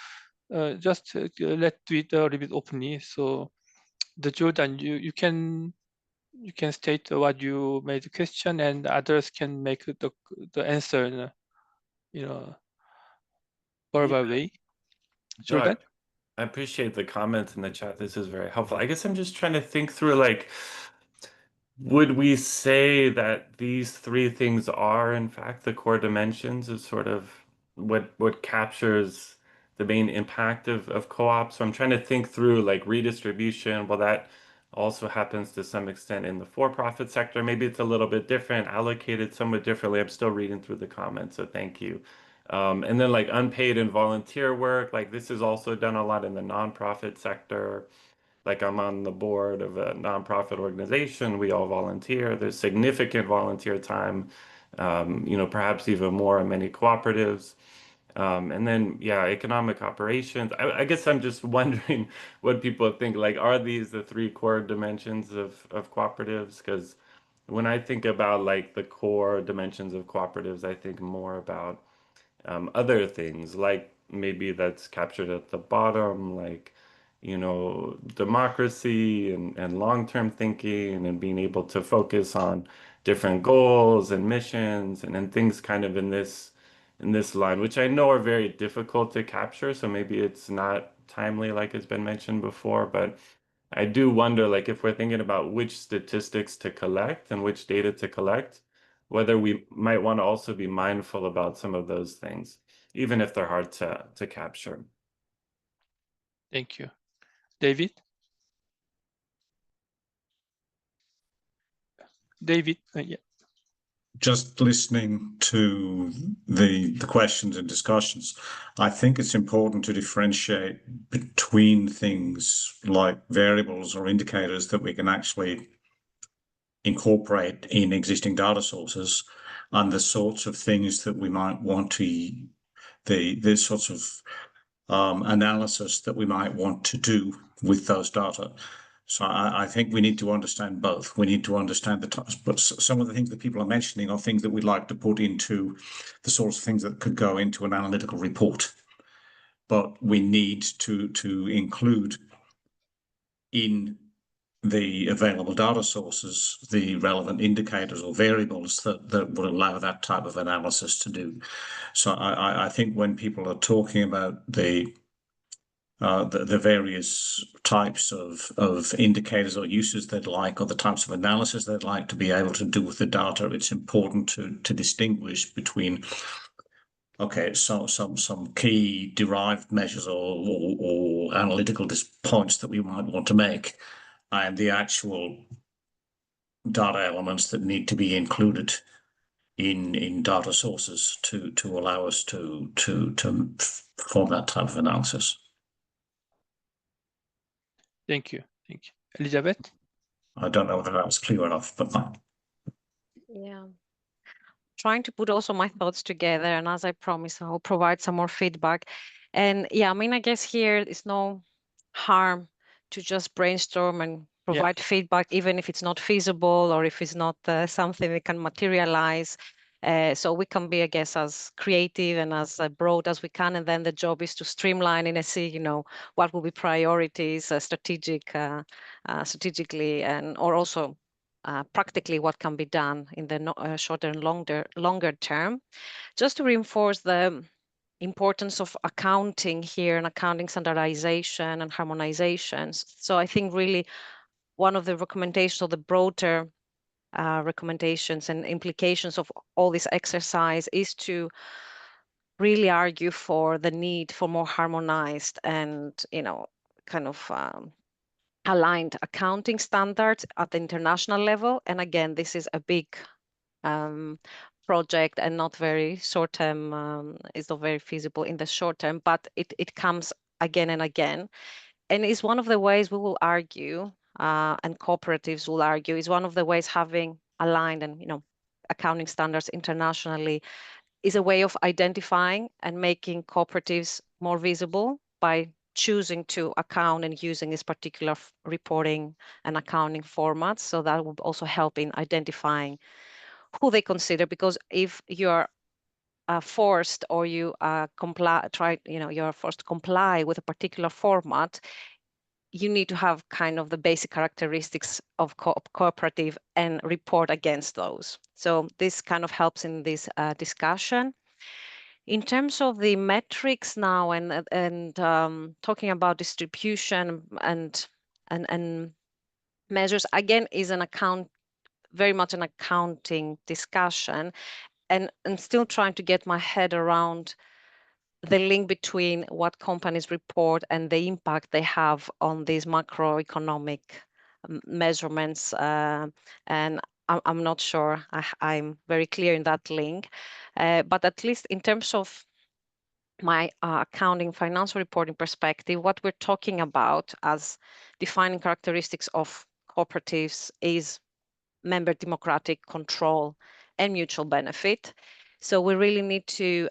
just let's do it a little bit openly. So the Jordan, you can state what you made the question, and others can make the answer in a, verbal way. Jordan? I appreciate the comments in the chat. This is very helpful. I guess I'm just trying to think through, like, would we say that these three things are, in fact, the core dimensions of sort of what captures the main impact of co-ops? So I'm trying to think through, like, redistribution. Well, that also happens to some extent in the for-profit sector. Maybe it's a little bit different, allocated somewhat differently. I'm still reading through the comments, so thank you. And then, like, unpaid and volunteer work, like this is also done a lot in the nonprofit sector. Like, I'm on the board of a nonprofit organization. We all volunteer. There's significant volunteer time, perhaps even more in many cooperatives. And then, yeah, economic operations. I guess I'm just wondering what people think. Like, are these the three core dimensions of cooperatives? Because when I think about, like, the core dimensions of cooperatives, I think more about other things, like maybe that's captured at the bottom, like, democracy and long-term thinking and being able to focus on different goals and missions and things kind of in this line, which I know are very difficult to capture. So maybe it's not timely, like it's been mentioned before, but I do wonder, like, if we're thinking about which statistics to collect and which data to collect, whether we might want to also be mindful about some of those things, even if they're hard to capture. Thank you. David? David, yeah. Just listening to the questions and discussions, I think it's important to differentiate between things like variables or indicators that we can actually incorporate in existing data sources and the sorts of things that we might want to, the sorts of analysis that we might want to do with those data. So I think we need to understand both. We need to understand but some of the things that people are mentioning are things that we'd like to put into the sorts of things that could go into an analytical report. But we need to include in the available data sources the relevant indicators or variables that would allow that type of analysis to do. So I think when people are talking about the various types of indicators or uses they'd like, or the types of analysis they'd like to be able to do with the data, it's important to distinguish between, okay, so some key derived measures or analytical points that we might want to make, and the actual data elements that need to be included in data sources to allow us to perform that type of analysis. Thank you. Thank you. Elizabeth? I don't know whether that was clear enough, but yeah. Trying to put also my thoughts together, and as I promised, I'll provide some more feedback. And yeah, I mean, I guess here is no harm to just brainstorm and provide feedback, even if it's not feasible or if it's not something that can materialize. So we can be, I guess, as creative and as broad as we can, and then the job is to streamline and see, what will be priorities, strategically, and or also practically what can be done in the shorter and longer term. Just to reinforce the importance of accounting here and accounting standardization and harmonizations. So I think really one of the recommendations, or the broader recommendations and implications of all this exercise, is to really argue for the need for more harmonized and, kind of aligned accounting standards at the international level. And again, this is a big project and not very short term, it's not very feasible in the short term, but it comes again and again. And it's one of the ways we will argue and cooperatives will argue, is one of the ways having aligned and accounting standards internationally is a way of identifying and making cooperatives more visible by choosing to account and using this particular reporting and accounting formats. So that will also help in identifying who they consider, because if you're forced or you you're forced to comply with a particular format, you need to have kind of the basic characteristics of cooperative and report against those. So this kind of helps in this discussion. In terms of the metrics now and talking about distribution and measures, again, is very much an accounting discussion, and still trying to get my head around the link between what companies report and the impact they have on these macroeconomic measurements. And I'm not sure I'm very clear in that link, but at least in terms of my accounting financial reporting perspective, what we're talking about as defining characteristics of cooperatives is member democratic control and mutual benefit. So we really need to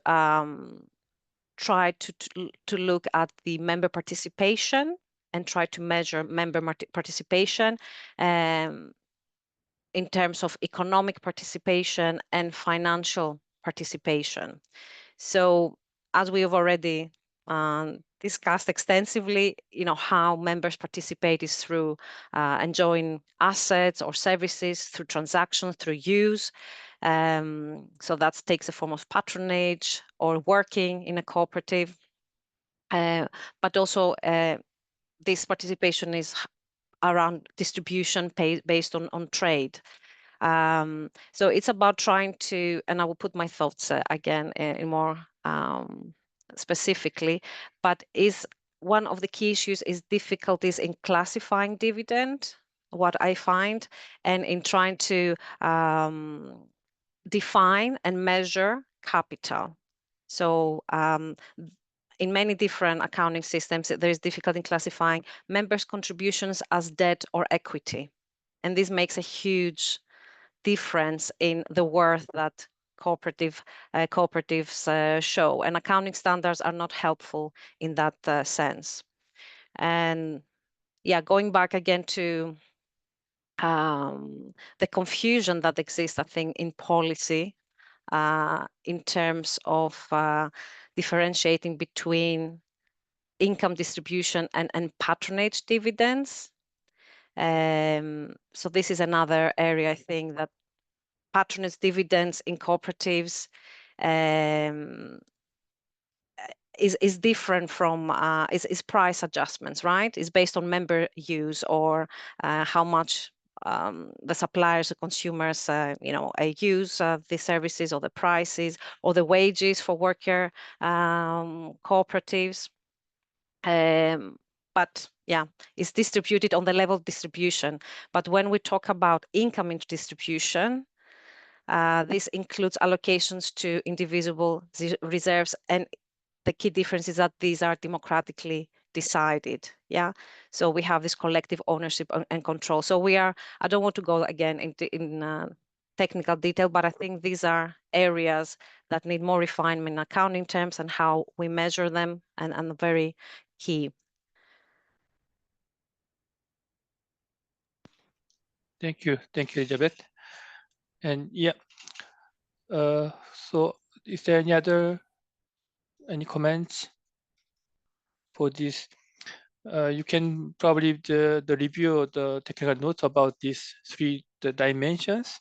try to look at the member participation and try to measure member participation in terms of economic participation and financial participation. So as we have already discussed extensively, how members participate is through enjoying assets or services, through transactions, through use. So that takes a form of patronage or working in a cooperative. But also this participation is around distribution based on trade. So it's about trying to, and I will put my thoughts again in more specifically, but is one of the key issues is difficulties in classifying dividend, what I find, and in trying to define and measure capital. So in many different accounting systems, there is difficulty in classifying members' contributions as debt or equity. And this makes a huge difference in the worth that cooperatives show. And accounting standards are not helpful in that sense. And yeah, going back again to the confusion that exists, I think, in policy in terms of differentiating between income distribution and patronage dividends. So this is another area, I think, that patronage dividends in cooperatives is different from is price adjustments, right? It's based on member use or how much the suppliers, the consumers, use the services or the prices or the wages for worker cooperatives. But yeah, it's distributed on the level of distribution. But when we talk about income into distribution, this includes allocations to indivisible reserves, and the key difference is that these are democratically decided. Yeah, so we have this collective ownership and control. So I don't want to go again in technical detail, but I think these are areas that need more refinement in accounting terms and how we measure them, and very key. Thank you, Elizabeth. And yeah, so is there any comments for this? You can probably the review the technical notes about these three dimensions,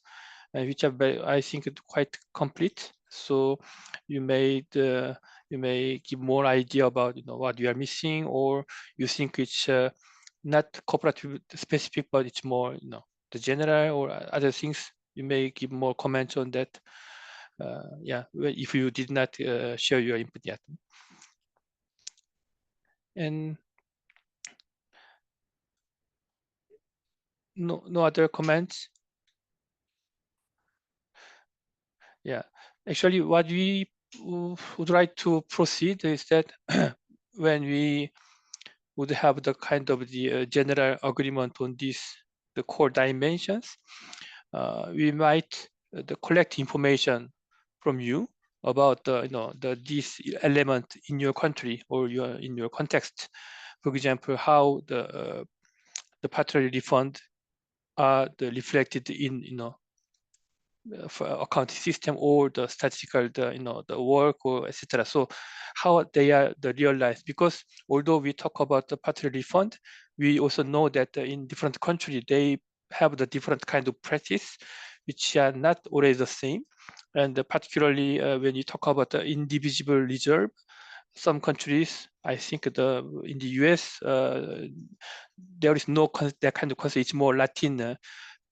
which are I think quite complete. So you may give more idea about what you are missing, or you think it's not cooperative specific, but it's more the general or other things. You may give more comments on that. Yeah, if you did not share your input yet. And no other comments. Yeah, actually, what we would like to proceed is that when we would have the kind of the general agreement on the core dimensions, we might collect information from you about this element in your country or in your context. For example, how the partial refund are reflected in for accounting system or the statistical the work or etc. So how they are realized, because although we talk about the partial refund, we also know that in different countries they have the different kind of practice which are not always the same. And particularly when you talk about the indivisible reserve, some countries, I think in the US, there is no that kind of concept. It's more Latin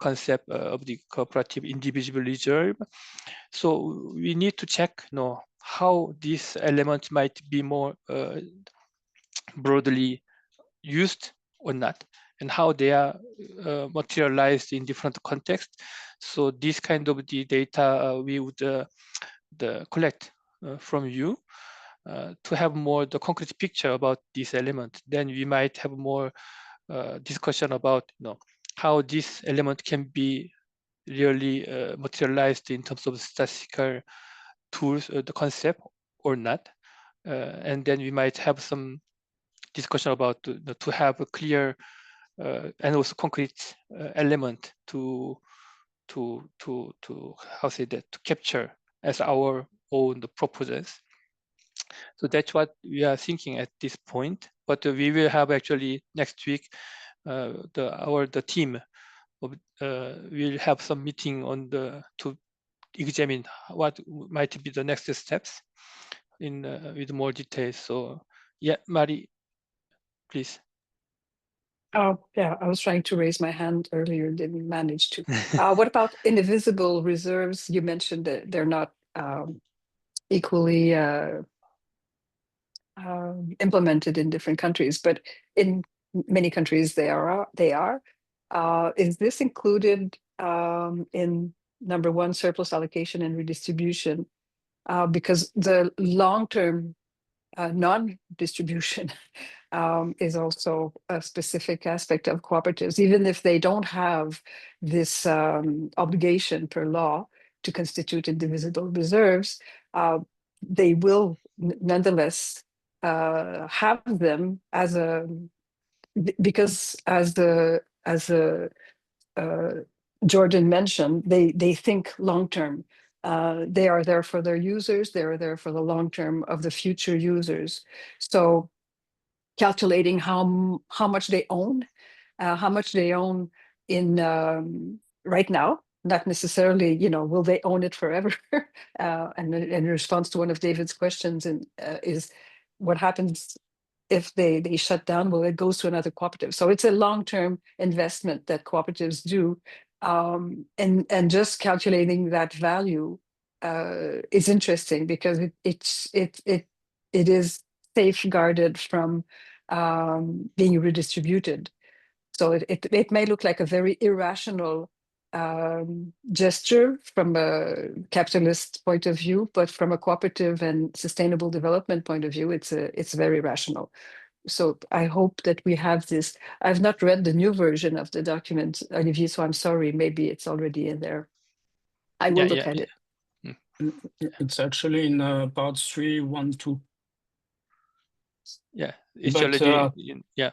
concept of the cooperative indivisible reserve. So we need to check how these elements might be more broadly used or not, and how they are materialized in different contexts. So this kind of the data we would collect from you to have more the concrete picture about this element. Then we might have more discussion about how this element can be really materialized in terms of statistical tools, the concept or not. And then we might have some discussion about to have a clear and also concrete element to how say that, to capture as our own proposals. So that's what we are thinking at this point. But we will have actually next week the team will have some meeting on to examine what might be the next steps in with more details. So yeah, Mari, please. Oh, yeah, I was trying to raise my hand earlier, didn't manage to. What about indivisible reserves? You mentioned that they're not equally implemented in different countries, but in many countries they are. Is this included in number one, surplus allocation and redistribution? Because the long-term non-distribution is also a specific aspect of cooperatives, even if they don't have this obligation per law to constitute indivisible reserves, they will nonetheless have them as because as Jordan mentioned, they think long term. They are there for their users. They are there for the long term of the future users. So calculating how much they own in right now, not necessarily, will they own it forever? And in response to one of David's questions is what happens if they shut down? Well, it goes to another cooperative. So it's a long-term investment that cooperatives do. And just calculating that value is interesting because it is safeguarded from being redistributed. So it may look like a very irrational gesture from a capitalist point of view, but from a cooperative and sustainable development point of view, it's very rational. So I hope that we have this. I've not read the new version of the document, Olivier, so I'm sorry, maybe it's already in there. I will look at it. It's actually in part 3.1.2. Yeah, it's already yeah.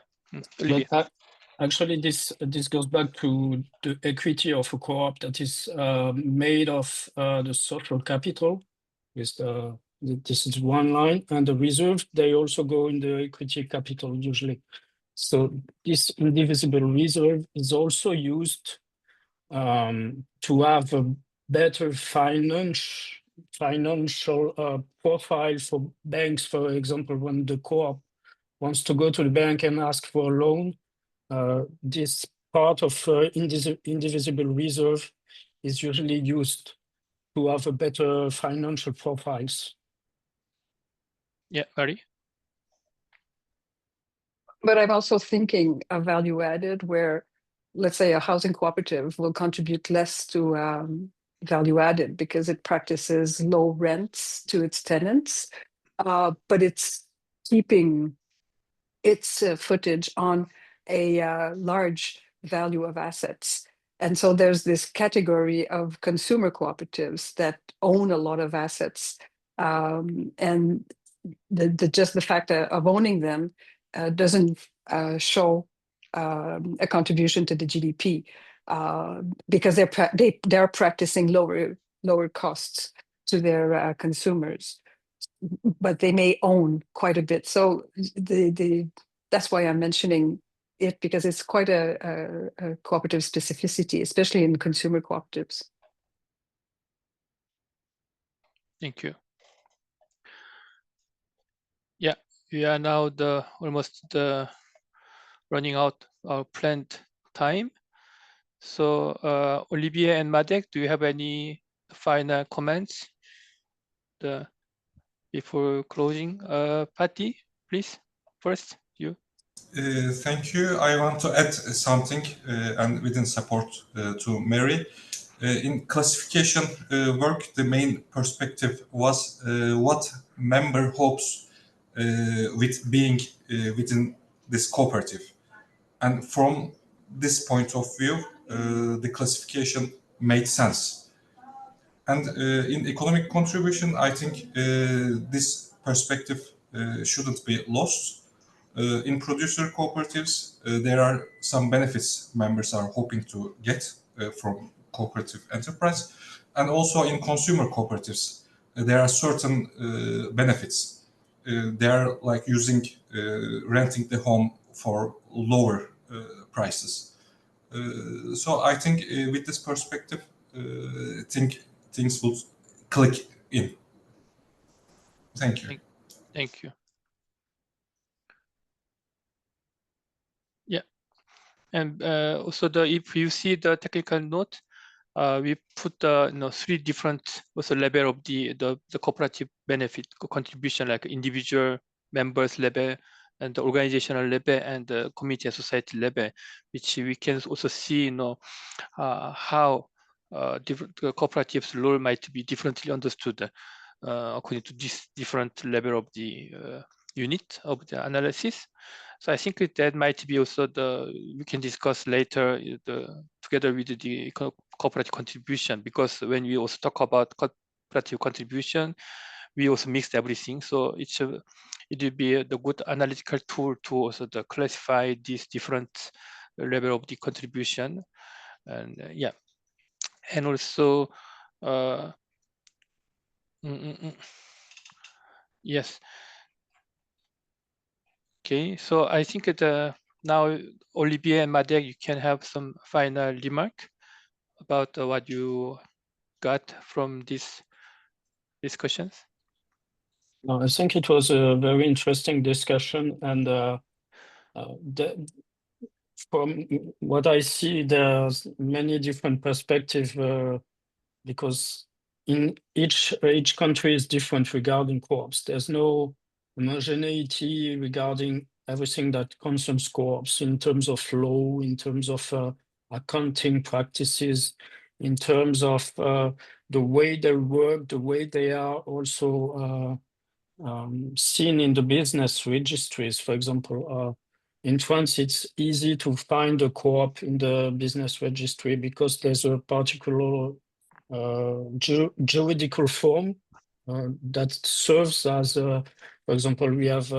Olivier. But actually, this goes back to the equity of a co-op that is made of the social capital. This is one line, and the reserve, they also go in the equity capital usually. So this indivisible reserve is also used to have a better financial profile for banks. For example, when the co-op wants to go to the bank and ask for a loan, this part of indivisible reserve is usually used to have a better financial profiles. Yeah, Mari? But I'm also thinking of value added where, let's say, a housing cooperative will contribute less to value added because it practices low rents to its tenants, but it's keeping its footage on a large value of assets. And so there's this category of consumer cooperatives that own a lot of assets, and just the fact of owning them doesn't show a contribution to the GDP, because they're practicing lower costs to their consumers, but they may own quite a bit. So that's why I'm mentioning it, because it's quite a cooperative specificity, especially in consumer cooperatives. Thank you. Yeah, we are now almost running out our planned time. So Olivier and Madek, do you have any final comments before closing? Patty, please, first, you. Thank you. I want to add something and within support to Mary. In classification work, the main perspective was what member hopes with being within this cooperative. And from this point of view, the classification made sense. And in economic contribution, I think this perspective shouldn't be lost. In producer cooperatives, there are some benefits members are hoping to get from cooperative enterprise. And also in consumer cooperatives, there are certain benefits. They are like renting the home for lower prices. So I think with this perspective, things will click in. Thank you. Thank you. Yeah, and also if you see the technical note, we put 3 different level of the cooperative benefit contribution, like individual members level and the organizational level and the community and society level, which we can also see how different cooperatives role might be differently understood according to this different level of the unit of the analysis. So I think that might be also we can discuss later together with the cooperative contribution, because when we also talk about cooperative contribution, we also mixed everything. So it will be the good analytical tool to also classify these different level of the contribution, and yeah, and also yes. Okay, so I think now Olivier and Madek, you can have some final remark about what you got from these discussions. No, I think it was a very interesting discussion, and from what I see, there's many different perspectives because in each country is different regarding co-ops. There's no homogeneity regarding everything that concerns co-ops in terms of law, in terms of accounting practices, in terms of the way they work, the way they are also seen in the business registries. For example, in France, it's easy to find a co-op in the business registry because there's a particular juridical form that serves as, for example, we have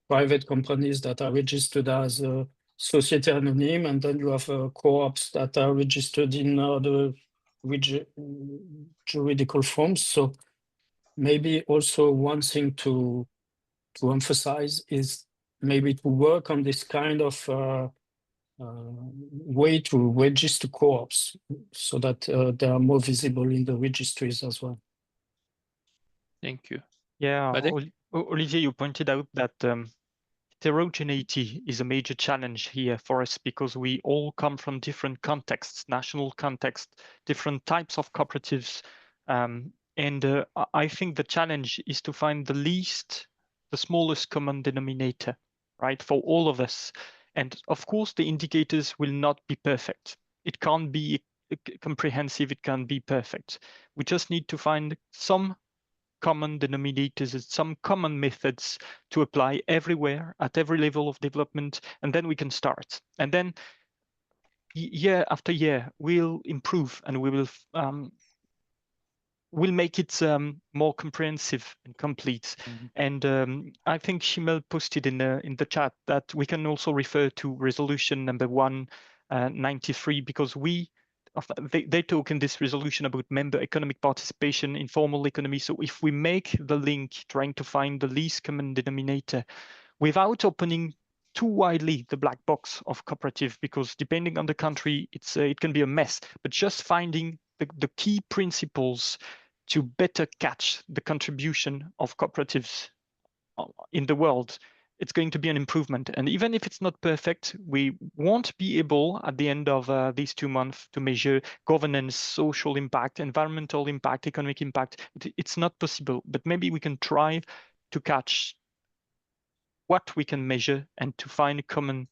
private companies that are registered as Société Anonyme, and then you have co-ops that are registered in other juridical forms. So maybe also one thing to emphasize is maybe to work on this kind of way to register co-ops so that they are more visible in the registries as well. Thank you. Yeah, Olivier, you pointed out that heterogeneity is a major challenge here for us because we all come from different contexts, national context, different types of cooperatives. And I think the challenge is to find the smallest common denominator, right, for all of us. And of course, the indicators will not be perfect. It can't be comprehensive, it can't be perfect. We just need to find some common denominators and some common methods to apply everywhere at every level of development, and then we can start. And then year after year, we'll improve and we will we'll make it more comprehensive and complete. And I think Shimel posted in the chat that we can also refer to resolution number 193, because they talk in this resolution about member economic participation, informal economy. So if we make the link trying to find the least common denominator without opening too widely the black box of cooperative, because depending on the country, it can be a mess, but just finding the key principles to better catch the contribution of cooperatives in the world, it's going to be an improvement. And even if it's not perfect, we won't be able at the end of these 2 months to measure governance, social impact, environmental impact, economic impact. It's not possible, but maybe we can try to catch what we can measure and to find a common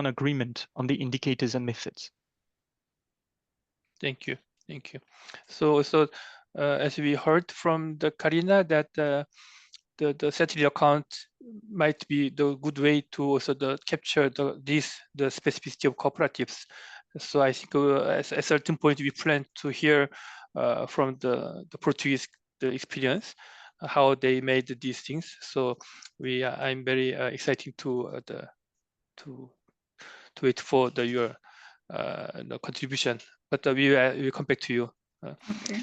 agreement on the indicators and methods. Thank you. Thank you. So as we heard from the Karina, that the statutory account might be the good way to also capture the specificity of cooperatives. So I think at a certain point we plan to hear from the Portuguese experience how they made these things. So I'm very excited to wait for your contribution. But we will come back to you. Okay.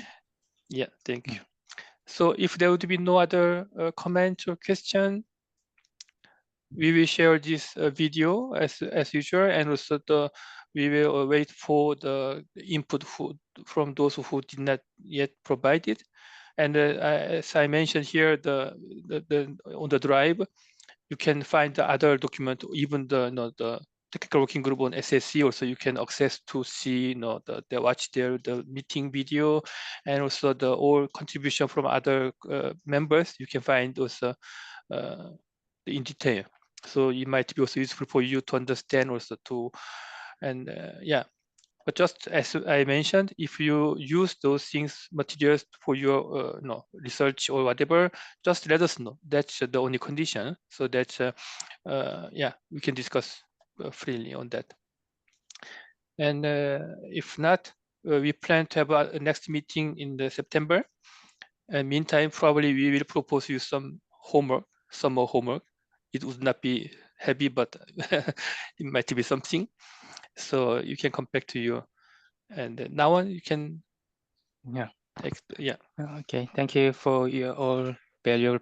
Yeah, thank you. So if there would be no other comment or question, we will share this video as usual, and also we will wait for the input from those who did not yet provide it. And as I mentioned here, on the drive, you can find the other document, even the technical working group on SSC. Also, you can access to see the watch there, the meeting video, and also the all contribution from other members. You can find also in detail. So it might be also useful for you to understand also yeah. But just as I mentioned, if you use those materials for your research or whatever, just let us know. That's the only condition. So that yeah, we can discuss freely on that. And if not, we plan to have a next meeting in September. And meantime, probably we will propose you some homework, some more homework. It would not be heavy, but it might be something. So you can come back to you. And now on, you can. Yeah. Yeah. Okay. Thank you for your all valuable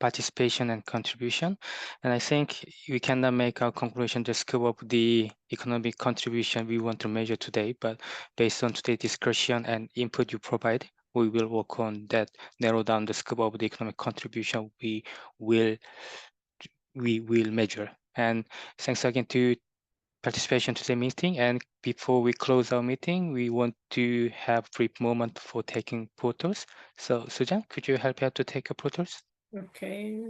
participation and contribution. And I think we cannot make our conclusion the scope of the economic contribution we want to measure today, but based on today's discussion and input you provide, we will work on that, narrow down the scope of the economic contribution we will measure. And thanks again to participation to the meeting. And before we close our meeting, we want to have a brief moment for taking photos. So Sujan, could you help out to take photos? Okay.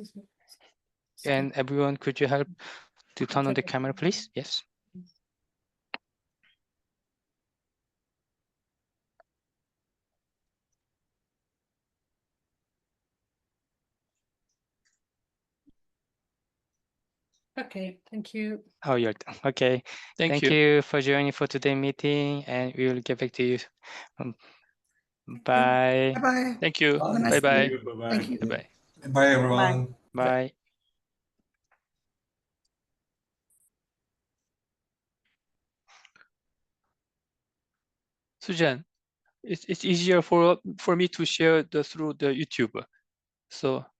And everyone, could you help to turn on the camera, please? Yes. Okay, thank you. Oh, you're done. Okay. Thank you for joining for today's meeting, and we will get back to you. Bye. Bye-bye. Thank you. Have a nice Bye-bye. day. Thank you. Bye-bye. Bye, everyone. Bye. Sujan, it's easier for me to share through the YouTube. So